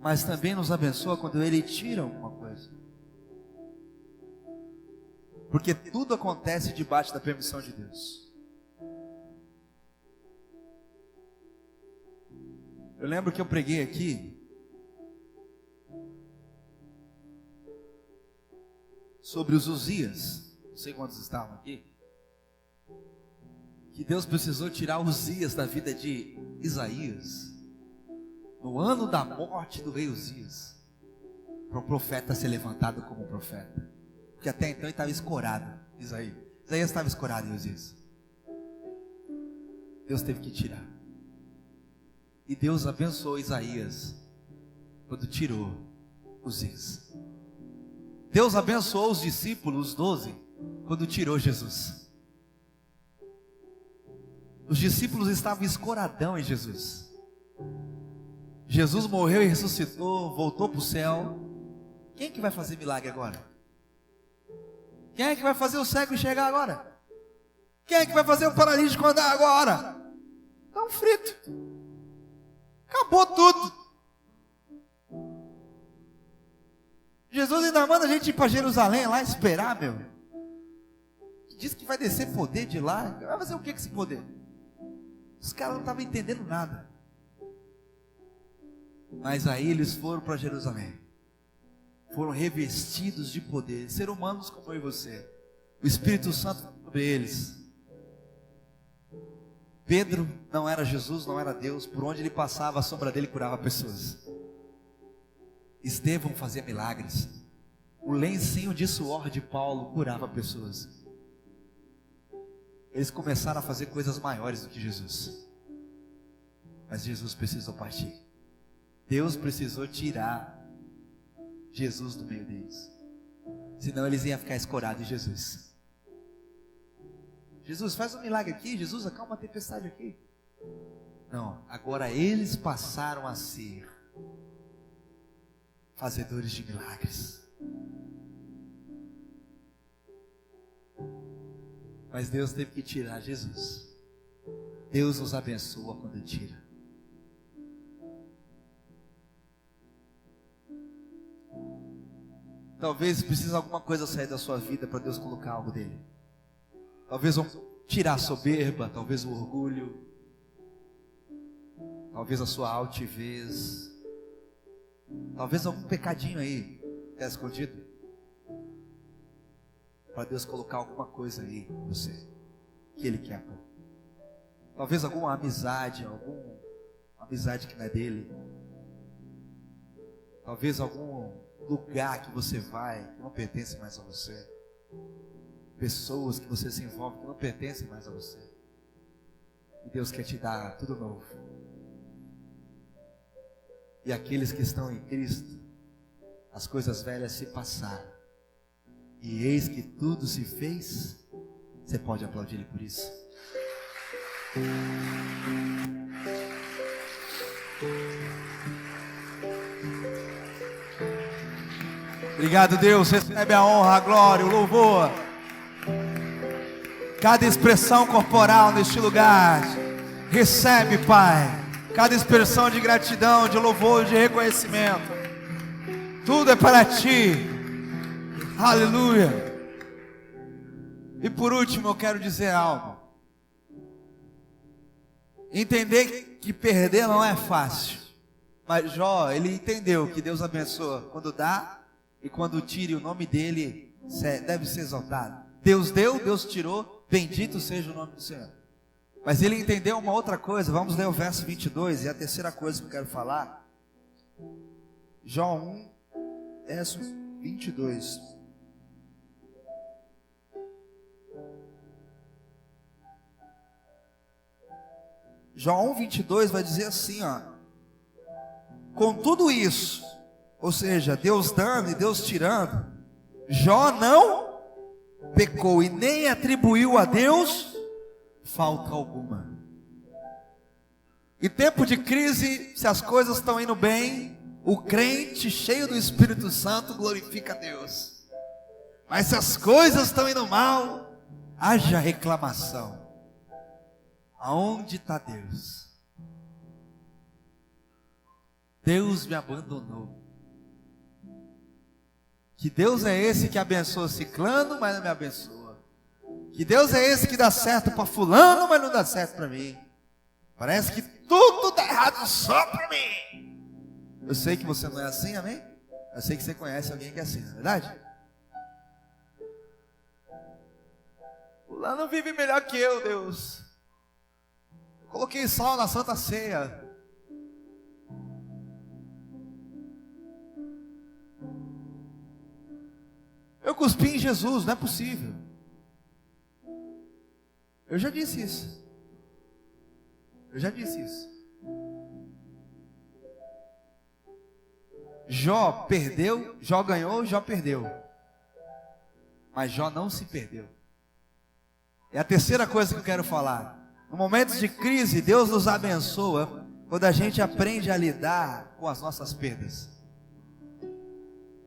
[SPEAKER 1] mas também nos abençoa quando Ele tira alguma coisa. Porque tudo acontece debaixo da permissão de Deus. Eu lembro que eu preguei aqui sobre os Uzias, não sei quantos estavam aqui, que Deus precisou tirar Uzias da vida de Isaías, no ano da morte do rei Uzias, para o profeta ser levantado como profeta, porque até então ele estava escorado. Isaías estava escorado em Uzias. Deus teve que tirar. E Deus abençoou Isaías quando tirou os ex. Deus abençoou os discípulos, os 12, quando tirou Jesus. Os discípulos estavam escoradão em Jesus. Jesus morreu e ressuscitou, voltou para o céu. Quem é que vai fazer milagre agora? Quem é que vai fazer o cego enxergar agora? Quem é que vai fazer o paralítico andar agora? Estão fritos. Acabou tudo. Jesus ainda manda a gente ir para Jerusalém lá esperar, meu. Diz que vai descer poder de lá. Vai fazer o que com esse poder? Os caras não estavam entendendo nada. Mas aí eles foram para Jerusalém. Foram revestidos de poder. Seres humanos como eu e você. O Espírito Santo sobre eles. Pedro não era Jesus, não era Deus. Por onde ele passava, a sombra dele curava pessoas. Estevão fazia milagres. O lencinho de suor de Paulo curava pessoas. Eles começaram a fazer coisas maiores do que Jesus. Mas Jesus precisou partir. Deus precisou tirar Jesus do meio deles. Senão eles iam ficar escorados em Jesus. Jesus, faz um milagre aqui. Jesus, acalma a tempestade aqui. Não, agora eles passaram a ser fazedores de milagres. Mas Deus teve que tirar Jesus. Deus nos abençoa quando tira. Talvez precise alguma coisa sair da sua vida para Deus colocar algo dele. Talvez tirar a soberba, talvez o orgulho, talvez a sua altivez, talvez algum pecadinho aí está escondido, para Deus colocar alguma coisa aí em você que Ele quer pôr. Talvez alguma amizade, amizade que não é dele. Talvez algum lugar que você vai que não pertence mais a você. Pessoas que você se envolve que não pertencem mais a você. E Deus quer te dar tudo novo. E aqueles que estão em Cristo, as coisas velhas se passaram, e eis que tudo se fez. Você pode aplaudir Ele por isso? Obrigado, Deus. Recebe a honra, a glória, o louvor. Cada expressão corporal neste lugar, recebe, Pai, cada expressão de gratidão, de louvor, de reconhecimento. Tudo é para Ti. Aleluia. E por último eu quero dizer algo. Entender que perder não é fácil. Mas Jó, ele entendeu que Deus abençoa quando dá, e quando tira, o nome dele deve ser exaltado. Deus deu, Deus tirou, bendito seja o nome do Senhor. Mas ele entendeu uma outra coisa. Vamos ler o verso 22, é a terceira coisa que eu quero falar. Jó 1, verso 22. Jó 1, 22 vai dizer assim, ó: com tudo isso, ou seja, Deus dando e Deus tirando, Jó não pecou e nem atribuiu a Deus falta alguma. Em tempo de crise, se as coisas estão indo bem, o crente cheio do Espírito Santo glorifica a Deus. Mas se as coisas estão indo mal, haja reclamação. Aonde está Deus? Deus me abandonou. Que Deus é esse que abençoa ciclano, mas não me abençoa? Que Deus é esse que dá certo para fulano, mas não dá certo para mim? Parece que tudo dá errado só para mim. Eu sei que você não é assim, amém? Eu sei que você conhece alguém que é assim, não é verdade? Fulano vive melhor que eu, Deus. Eu coloquei sal na Santa Ceia. Eu cuspi em Jesus, não é possível. Eu já disse isso. Eu já disse isso. Jó perdeu, Jó ganhou, Jó perdeu. Mas Jó não se perdeu. É a terceira coisa que eu quero falar. No momentos de crise, Deus nos abençoa quando a gente aprende a lidar com as nossas perdas.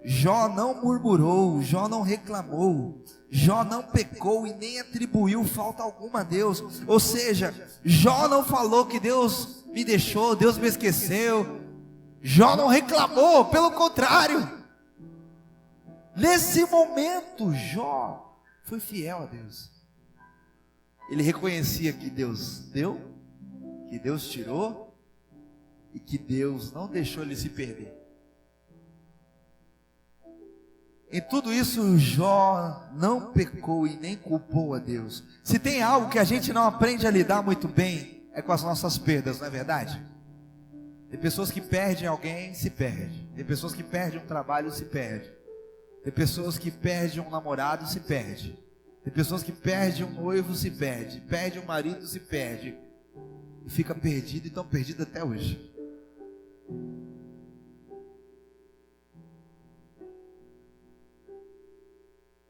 [SPEAKER 1] Jó não murmurou, Jó não reclamou, Jó não pecou e nem atribuiu falta alguma a Deus. Ou seja, Jó não falou que Deus me deixou, Deus me esqueceu. Jó não reclamou, pelo contrário. Nesse momento, Jó foi fiel a Deus. Ele reconhecia que Deus deu, que Deus tirou e que Deus não deixou ele se perder. Em tudo isso, Jó não pecou e nem culpou a Deus. Se tem algo que a gente não aprende a lidar muito bem, é com as nossas perdas, não é verdade? Tem pessoas que perdem alguém, se perde. Tem pessoas que perdem um trabalho, se perde. Tem pessoas que perdem um namorado, se perde. Tem pessoas que perdem um noivo, se perde. Perde um marido, se perde. E fica perdido e estão perdidos até hoje.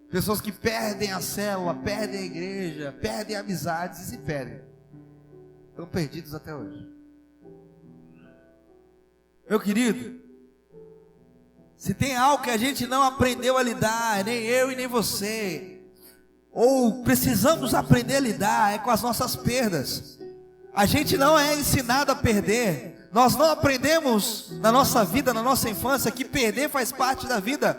[SPEAKER 1] Pessoas que perdem a célula, perdem a igreja, perdem amizades e se perdem. Estão perdidos até hoje. Meu querido, se tem algo que a gente não aprendeu a lidar, nem eu e nem você, ou precisamos aprender a lidar, é com as nossas perdas. A gente não é ensinado a perder. Nós não aprendemos na nossa vida, na nossa infância, que perder faz parte da vida.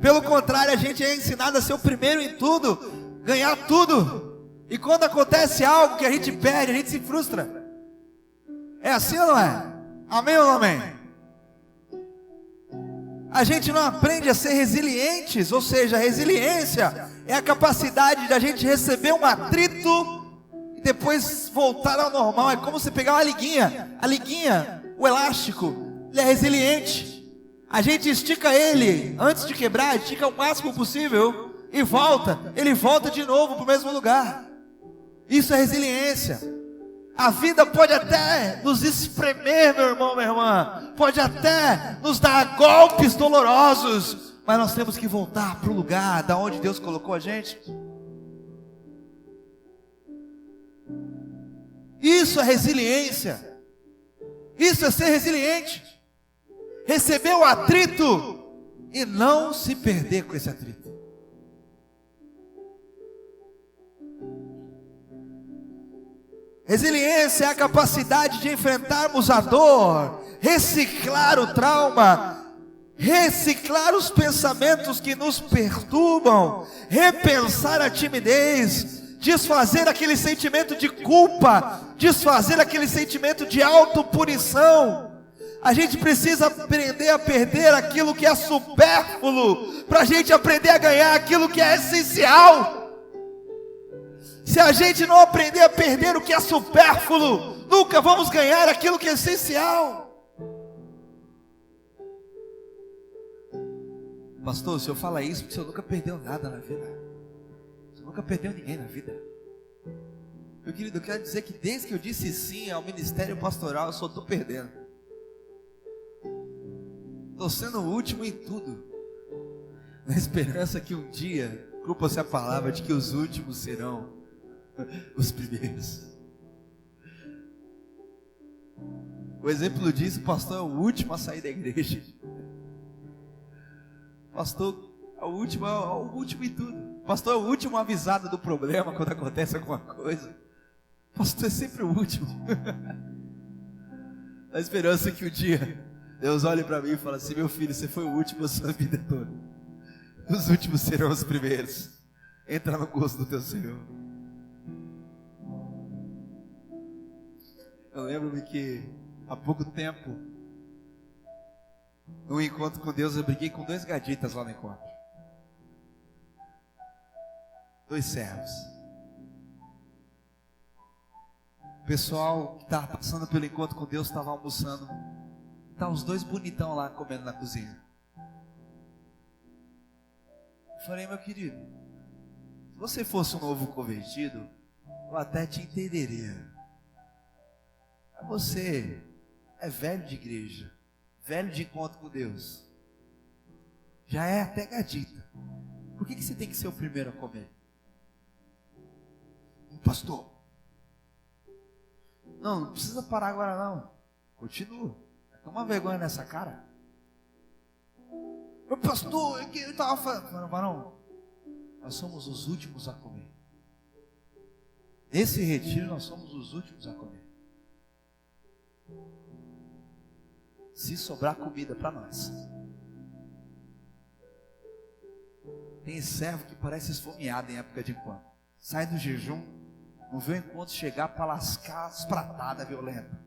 [SPEAKER 1] Pelo contrário, a gente é ensinado a ser o primeiro em tudo, ganhar tudo. E quando acontece algo que a gente perde, a gente se frustra. É assim ou não é? Amém ou não amém? A gente não aprende a ser resilientes, ou seja, a resiliência é a capacidade de a gente receber um atrito e depois voltar ao normal. É como você pegar uma liguinha, o elástico, ele é resiliente. A gente estica ele, antes de quebrar, estica o máximo possível e volta. Ele volta de novo para o mesmo lugar. Isso é resiliência. A vida pode até nos espremer, meu irmão, minha irmã. Pode até nos dar golpes dolorosos. Mas nós temos que voltar para o lugar da onde Deus colocou a gente. Isso é resiliência. Isso é ser resiliente. Receber o atrito e não se perder com esse atrito. Resiliência é a capacidade de enfrentarmos a dor, reciclar o trauma, reciclar os pensamentos que nos perturbam, repensar a timidez, desfazer aquele sentimento de culpa, desfazer aquele sentimento de autopunição. A gente precisa aprender a perder aquilo que é supérfluo, para a gente aprender a ganhar aquilo que é essencial. Se a gente não aprender a perder o que é supérfluo, nunca vamos ganhar aquilo que é essencial. Pastor, o senhor fala isso porque o senhor nunca perdeu nada na vida. O senhor nunca perdeu ninguém na vida. Meu querido, eu quero dizer que desde que eu disse sim ao ministério pastoral, eu só estou perdendo. Estou sendo o último em tudo, na esperança que um dia cumpra-se a palavra de que os últimos serão os primeiros. O exemplo disso, o pastor é o último a sair da igreja. O pastor é o último em tudo. O pastor é o último avisado do problema quando acontece alguma coisa. O pastor é sempre o último. Na esperança que um dia Deus olhe para mim e fale assim: meu filho, você foi o último a sua vida toda. Os últimos serão os primeiros. Entra no gosto do teu Senhor. Eu lembro-me que há pouco tempo, no encontro com Deus, eu briguei com 2 gaditas lá no encontro. 2 servos. O pessoal que estava passando pelo encontro com Deus estava almoçando. Estavam os 2 bonitão lá comendo na cozinha. Eu falei: meu querido, se você fosse um novo convertido, eu até te entenderia. Você é velho de igreja, velho de encontro com Deus, já é até gadita. Por que você tem que ser o primeiro a comer? Pastor, não precisa parar agora não. Continua. Toma vergonha nessa cara. Meu pastor, eu estava falando, varão, nós somos os últimos a comer. Nesse retiro nós somos os últimos a comer. Se sobrar comida para nós. Tem servo que parece esfomeado em época de encontro. Sai do jejum, não vê o encontro chegar para lascar as pratadas violentas.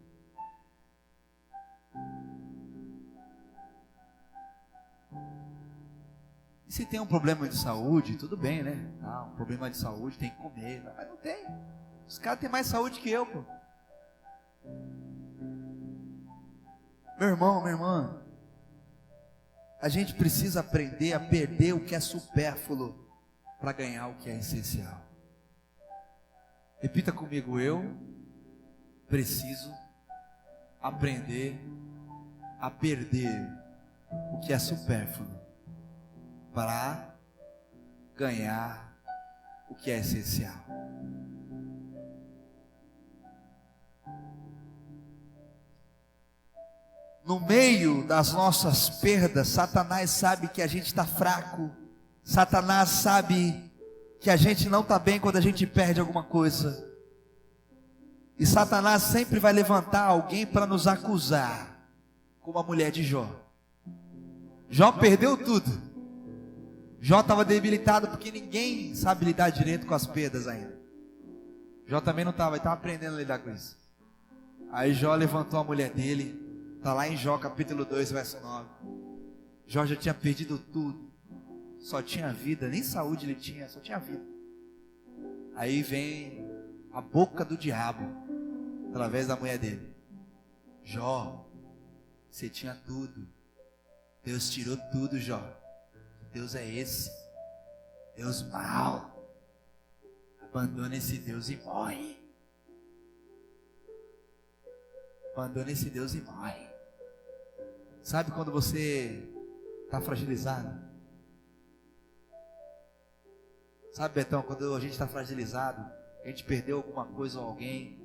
[SPEAKER 1] E se tem um problema de saúde, tudo bem, né? Um problema de saúde, tem que comer. Mas não tem. Os caras têm mais saúde que eu, pô. Meu irmão, minha irmã, a gente precisa aprender a perder o que é supérfluo para ganhar o que é essencial. Repita comigo: eu preciso aprender a perder o que é supérfluo para ganhar o que é essencial. No meio das nossas perdas, Satanás sabe que a gente está fraco. Satanás sabe que a gente não está bem quando a gente perde alguma coisa. E Satanás sempre vai levantar alguém para nos acusar, como a mulher de Jó. Jó perdeu tudo. Jó estava debilitado porque ninguém sabe lidar direito com as perdas ainda. Jó também não estava, ele estava aprendendo a lidar com isso. Aí Jó levantou a mulher dele. Está lá em Jó capítulo 2, verso 9. Jó já tinha perdido tudo. Só tinha vida, nem saúde ele tinha, só tinha vida. Aí vem a boca do diabo, através da mulher dele. Jó, você tinha tudo. Deus tirou tudo, Jó. Deus é esse. Deus mau. Abandona esse Deus e morre. Abandona esse Deus e morre. Sabe quando você está fragilizado? Sabe, Betão, quando a gente está fragilizado, a gente perdeu alguma coisa ou alguém,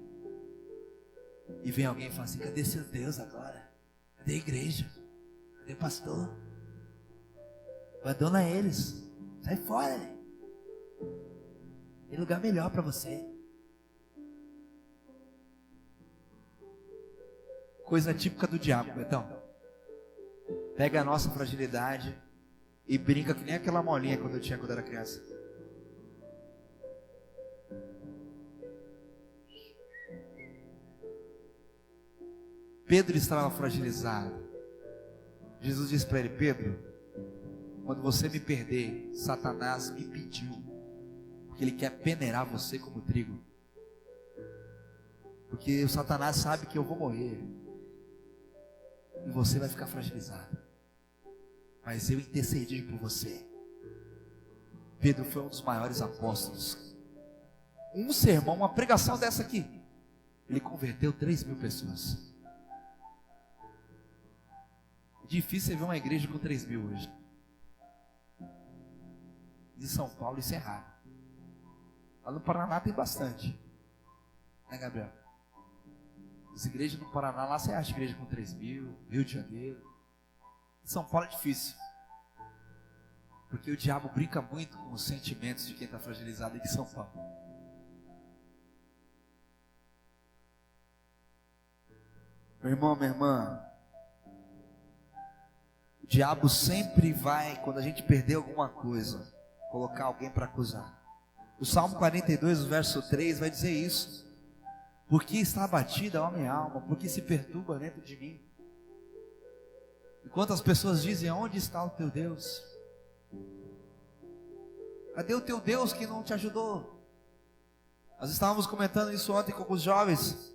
[SPEAKER 1] e vem alguém e fala assim: cadê seu Deus agora? Cadê a igreja? Cadê o pastor? Abandona eles. Sai fora, né? Tem lugar melhor para você. Coisa típica do diabo, Betão. Pega a nossa fragilidade e brinca que nem aquela molinha quando eu tinha quando era criança. Pedro estava fragilizado. Jesus disse para ele: Pedro, quando você me perder, Satanás me pediu, porque ele quer peneirar você como trigo. Porque o Satanás sabe que eu vou morrer e você vai ficar fragilizado. Mas eu intercedi por você. Pedro foi um dos maiores apóstolos. Um sermão, uma pregação dessa aqui, ele converteu 3.000 pessoas. É difícil você ver uma igreja com 3.000 hoje. Em São Paulo isso é raro. Lá no Paraná tem bastante, né, Gabriel? As igrejas no Paraná, lá você acha igreja com 3.000, Rio de Janeiro. Em São Paulo é difícil, porque o diabo brinca muito com os sentimentos de quem está fragilizado aqui em São Paulo. Meu irmão, minha irmã, o diabo sempre vai, quando a gente perder alguma coisa, colocar alguém para acusar. O Salmo 42, o verso 3 vai dizer isso: porque está abatida a minha alma, porque se perturba dentro de mim. Enquanto as pessoas dizem: onde está o teu Deus? Cadê o teu Deus que não te ajudou? Nós estávamos comentando isso ontem com os jovens.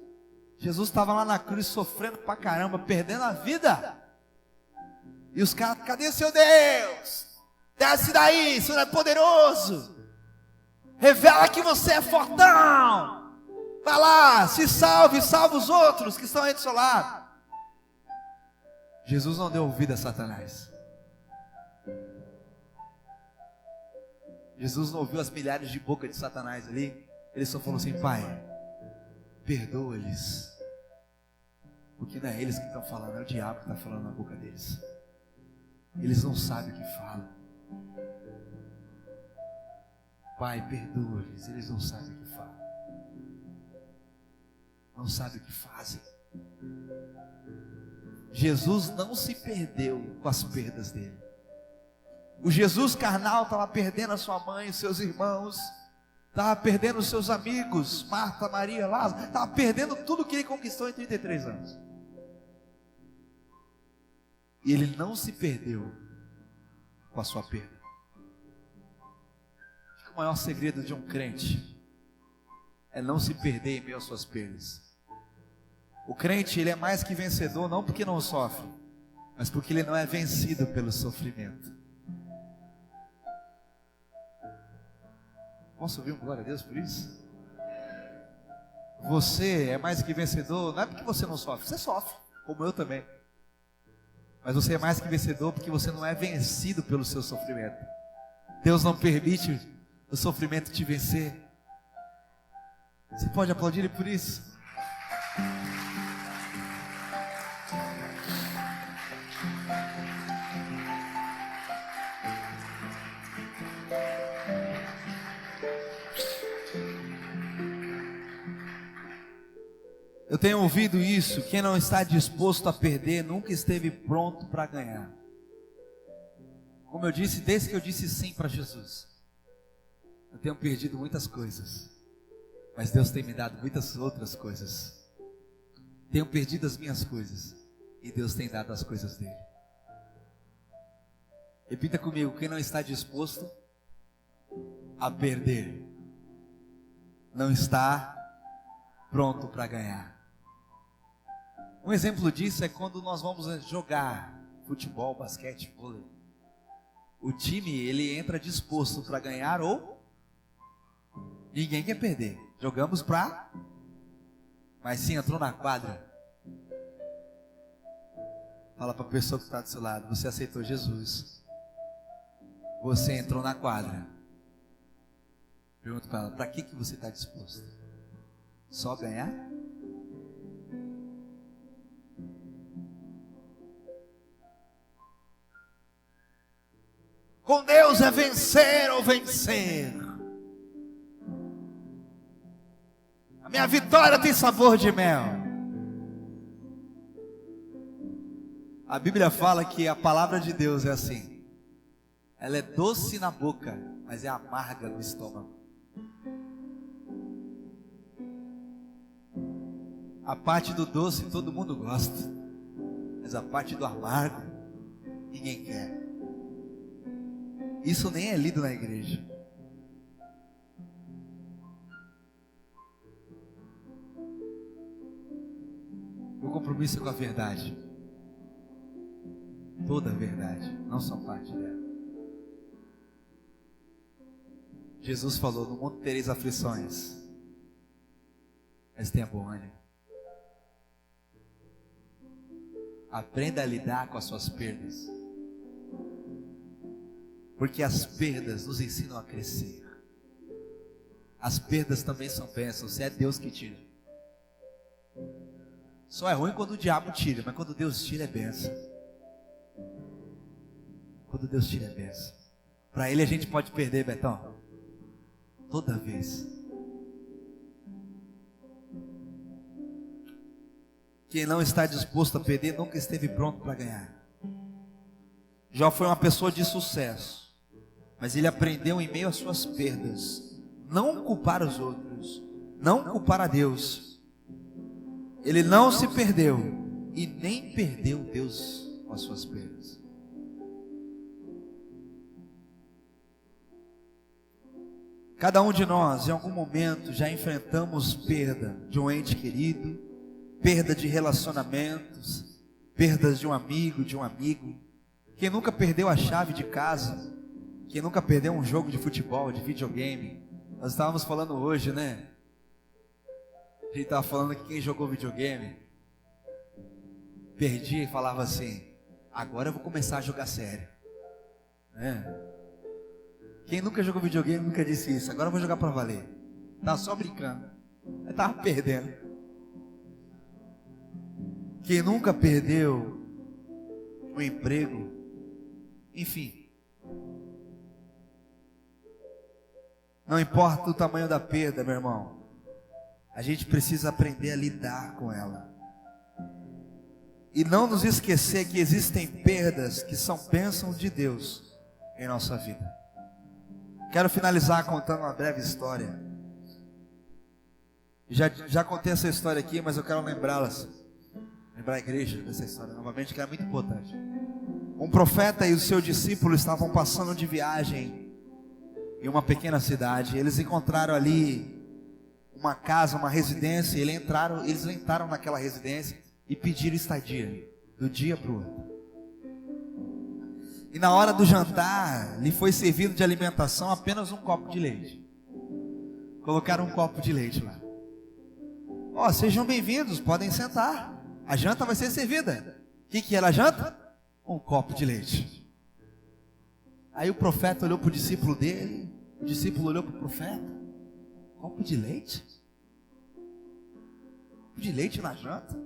[SPEAKER 1] Jesus estava lá na cruz sofrendo pra caramba, perdendo a vida. E os caras: cadê o seu Deus? Desce daí, o Senhor é poderoso. Revela que você é fortão. Vá lá, se salve, salva os outros que estão aí do seu lado. Jesus não deu ouvido a Satanás. Jesus não ouviu as milhares de bocas de Satanás ali. Ele só falou assim: Pai, perdoa-lhes. Porque não é eles que estão falando, é o diabo que está falando na boca deles. Eles não sabem o que falam. Pai, perdoa-lhes, eles não sabem o que falam. Não sabem o que fazem. Jesus não se perdeu com as perdas dele. O Jesus carnal estava perdendo a sua mãe, os seus irmãos, estava perdendo os seus amigos, Marta, Maria, Lázaro, estava perdendo tudo que ele conquistou em 33 anos. E ele não se perdeu com a sua perda. O maior segredo de um crente é não se perder em meio às suas perdas. O crente, ele é mais que vencedor, não porque não sofre, mas porque ele não é vencido pelo sofrimento. Posso ouvir um glória a Deus por isso? Você é mais que vencedor, não é porque você não sofre, você sofre, como eu também. Mas você é mais que vencedor porque você não é vencido pelo seu sofrimento. Deus não permite o sofrimento te vencer. Você pode aplaudir Ele por isso? Eu tenho ouvido isso: quem não está disposto a perder nunca esteve pronto para ganhar. Como eu disse, desde que eu disse sim para Jesus, eu tenho perdido muitas coisas, mas Deus tem me dado muitas outras coisas. Tenho perdido as minhas coisas e Deus tem dado as coisas dele. Repita comigo: quem não está disposto a perder não está pronto para ganhar. Um exemplo disso é quando nós vamos jogar futebol, basquete, vôlei. O time, ele entra disposto para ganhar ou ninguém quer perder. Jogamos para, mas sim, entrou na quadra. Fala para a pessoa que está do seu lado: você aceitou Jesus, você entrou na quadra. Pergunta para ela: para que você está disposto? Só ganhar? Com Deus é vencer ou vencer. A minha vitória tem sabor de mel. A Bíblia fala que a palavra de Deus é assim: ela é doce na boca, mas é amarga no estômago. A parte do doce todo mundo gosta, mas a parte do amargo ninguém quer. Isso nem é lido na igreja. O compromisso é com a verdade, toda a verdade, não só parte dela. Jesus falou: no mundo tereis aflições, mas tenha bom ânimo. Aprenda a lidar com as suas perdas, porque as perdas nos ensinam a crescer. As perdas também são bênçãos, é Deus que tira. Só é ruim quando o diabo tira, mas quando Deus tira é bênção. Quando Deus tira é bênção. Para Ele a gente pode perder, Betão, toda vez. Quem não está disposto a perder nunca esteve pronto para ganhar. Jó foi uma pessoa de sucesso, mas ele aprendeu em meio às suas perdas não culpar os outros, não culpar a Deus. Ele não se perdeu e nem perdeu Deus com as suas perdas. Cada um de nós em algum momento já enfrentamos perda de um ente querido, perda de relacionamentos, perdas de um amigo, de um amigo. Quem nunca perdeu a chave de casa? Quem nunca perdeu um jogo de futebol, de videogame? Nós estávamos falando hoje, né? A gente estava falando que quem jogou videogame perdia e falava assim: agora eu vou começar a jogar sério. Quem nunca jogou videogame nunca disse isso. Agora eu vou jogar para valer. Tá só brincando. Eu tava perdendo. Quem nunca perdeu um emprego, enfim. Não importa o tamanho da perda, meu irmão. A gente precisa aprender a lidar com ela. E não nos esquecer que existem perdas que são bênçãos de Deus em nossa vida. Quero finalizar contando uma breve história. Já contei essa história aqui, mas eu quero lembrá-las. Lembrar a igreja dessa história novamente, que é muito importante. Um profeta e o seu discípulo estavam passando de viagem em uma pequena cidade. Eles encontraram ali uma casa, uma residência. Eles entraram naquela residência e pediram estadia, do dia para o outro. E na hora do jantar, lhe foi servido de alimentação apenas um copo de leite. Colocaram um copo de leite lá. Sejam bem-vindos, podem sentar. A janta vai ser servida. O que era a janta? Um copo de leite. Aí o profeta olhou para o discípulo dele. O discípulo olhou para o profeta. Copo de leite? Copo de leite na janta?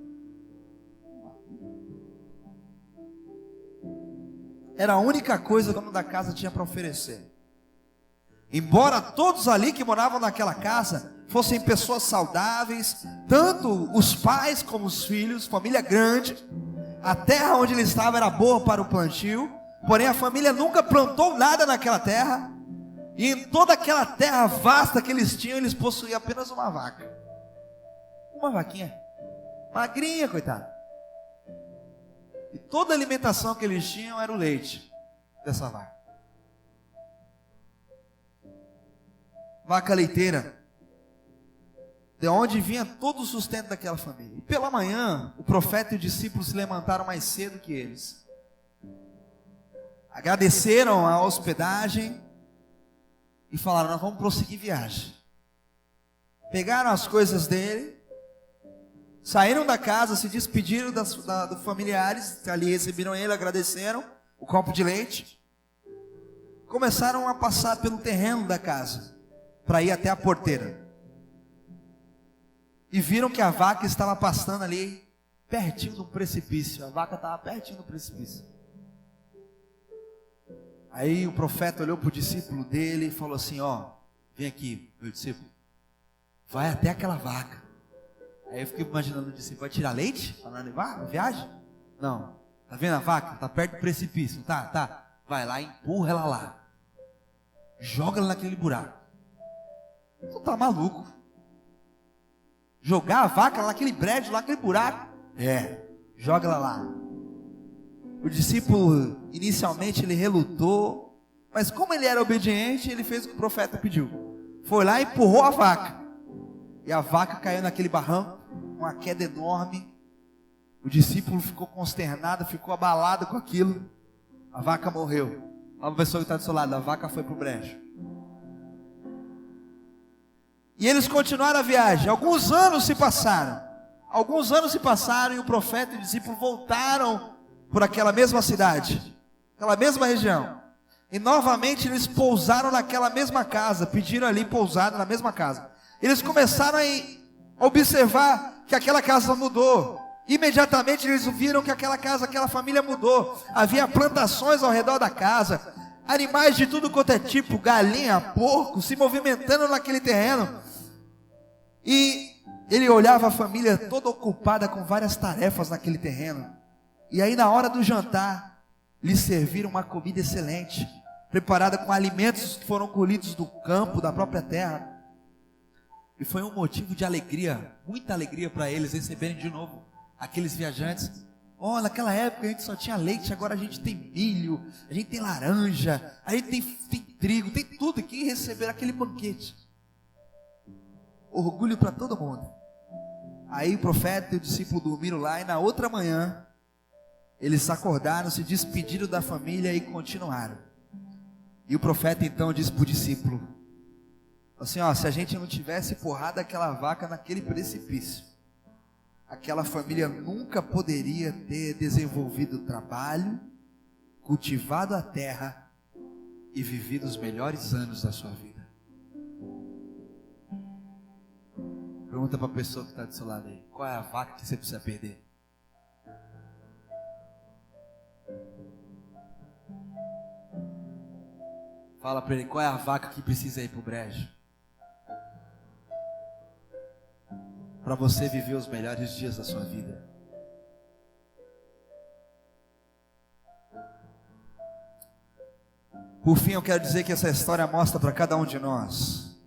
[SPEAKER 1] Era a única coisa que o dono da casa tinha para oferecer. Embora todos ali que moravam naquela casa fossem pessoas saudáveis, tanto os pais como os filhos, família grande, a terra onde ele estava era boa para o plantio, porém a família nunca plantou nada naquela terra, e em toda aquela terra vasta que eles tinham, eles possuíam apenas uma vaca. Uma vaquinha, magrinha, coitada. E toda a alimentação que eles tinham era o leite dessa vaca. Vaca leiteira, de onde vinha todo o sustento daquela família. E pela manhã, o profeta e o discípulo se levantaram mais cedo que eles. Agradeceram a hospedagem e falaram: nós vamos prosseguir viagem. Pegaram as coisas dele, saíram da casa, se despediram dos familiares, ali receberam ele, agradeceram o copo de leite. Começaram a passar pelo terreno da casa, para ir até a porteira. E viram que a vaca estava pastando ali, pertinho do precipício. A vaca estava pertinho do precipício. Aí o profeta olhou para o discípulo dele e falou assim: vem aqui, meu discípulo, vai até aquela vaca. Aí eu fiquei imaginando o discípulo: vai tirar leite? Falando em viagem? Não. Tá vendo a vaca? Tá perto do precipício. Tá. Vai lá, empurra ela lá. Joga ela naquele buraco. Tu tá maluco? Jogar a vaca lá naquele brejo, lá naquele buraco? Joga ela lá. O discípulo, inicialmente, ele relutou, mas como ele era obediente, ele fez o que o profeta pediu. Foi lá e empurrou a vaca. E a vaca caiu naquele barranco, uma queda enorme. O discípulo ficou consternado, ficou abalado com aquilo. A vaca morreu. Fala para a pessoa que está do seu lado: a vaca foi para o brejo. E eles continuaram a viagem. Alguns anos se passaram e o profeta e o discípulo voltaram por aquela mesma cidade, aquela mesma região. E novamente eles pousaram naquela mesma casa, pediram ali pousada na mesma casa. Eles começaram a observar que aquela casa mudou. Imediatamente eles viram que aquela casa, aquela família mudou. Havia plantações ao redor da casa, animais de tudo quanto é tipo, galinha, porco, se movimentando naquele terreno. E ele olhava a família toda ocupada com várias tarefas naquele terreno. E aí na hora do jantar, lhes serviram uma comida excelente, preparada com alimentos que foram colhidos do campo, da própria terra. E foi um motivo de alegria, muita alegria para eles receberem de novo aqueles viajantes. Naquela época a gente só tinha leite, agora a gente tem milho, a gente tem laranja, a gente tem trigo, tem tudo aqui. E receber aquele banquete, orgulho para todo mundo. Aí o profeta e o discípulo dormiram lá, e na outra manhã eles acordaram, se despediram da família e continuaram. E o profeta então disse para o discípulo: Assim, ó, se a gente não tivesse empurrado aquela vaca naquele precipício, aquela família nunca poderia ter desenvolvido o trabalho, cultivado a terra e vivido os melhores anos da sua vida. Pergunta para a pessoa que está do seu lado aí: qual é a vaca que você precisa perder? Fala para ele: qual é a vaca que precisa ir para o brejo? Para você viver os melhores dias da sua vida. Por fim, eu quero dizer que essa história mostra para cada um de nós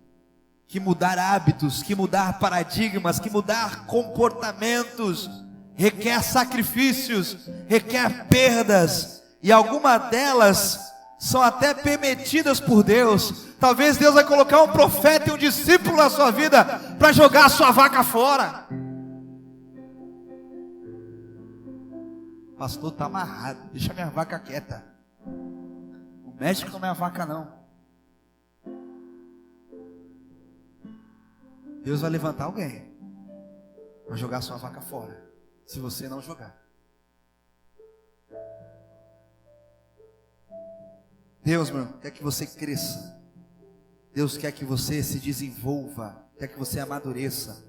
[SPEAKER 1] que mudar hábitos, que mudar paradigmas, que mudar comportamentos requer sacrifícios, requer perdas, e algumas delas são até permitidas por Deus. Talvez Deus vai colocar um profeta e um discípulo na sua vida para jogar a sua vaca fora. Pastor, está amarrado, deixa minha vaca quieta. Não mexe com a minha vaca não. Deus vai levantar alguém para jogar a sua vaca fora, se você não jogar. Deus, meu, quer que você cresça. Deus quer que você se desenvolva, quer que você amadureça.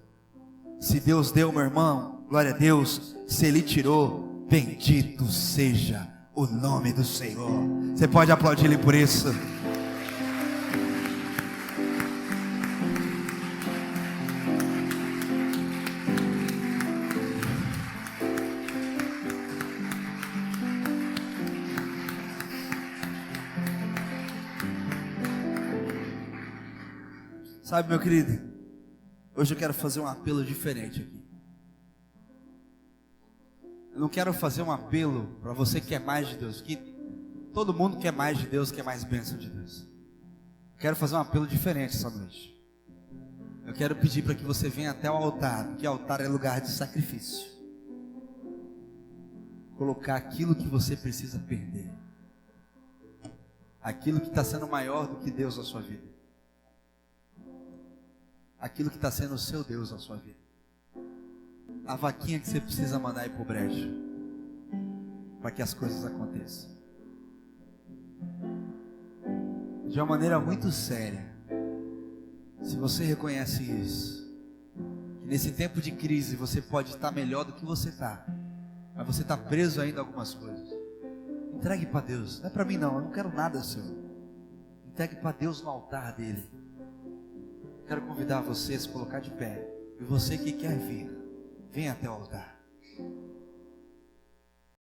[SPEAKER 1] Se Deus deu, meu irmão, glória a Deus. Se Ele tirou, bendito seja o nome do Senhor. Você pode aplaudir Ele por isso. Sabe, meu querido, hoje eu quero fazer um apelo diferente aqui. Eu não quero fazer um apelo para você que quer mais de Deus, que todo mundo quer mais de Deus, quer mais bênção de Deus. Eu quero fazer um apelo diferente essa noite. Eu quero pedir para que você venha até o altar, porque o altar é lugar de sacrifício. Colocar aquilo que você precisa perder, aquilo que está sendo maior do que Deus na sua vida, aquilo que está sendo o seu Deus na sua vida, a vaquinha que você precisa mandar ir para o brejo, para que as coisas aconteçam. De uma maneira muito séria, se você reconhece isso, que nesse tempo de crise você pode estar melhor do que você está, mas você está preso ainda a algumas coisas, entregue para Deus. Não é para mim não, eu não quero nada seu. Entregue para Deus no altar dele. Quero convidar você a se colocar de pé. E você que quer vir, venha até o altar.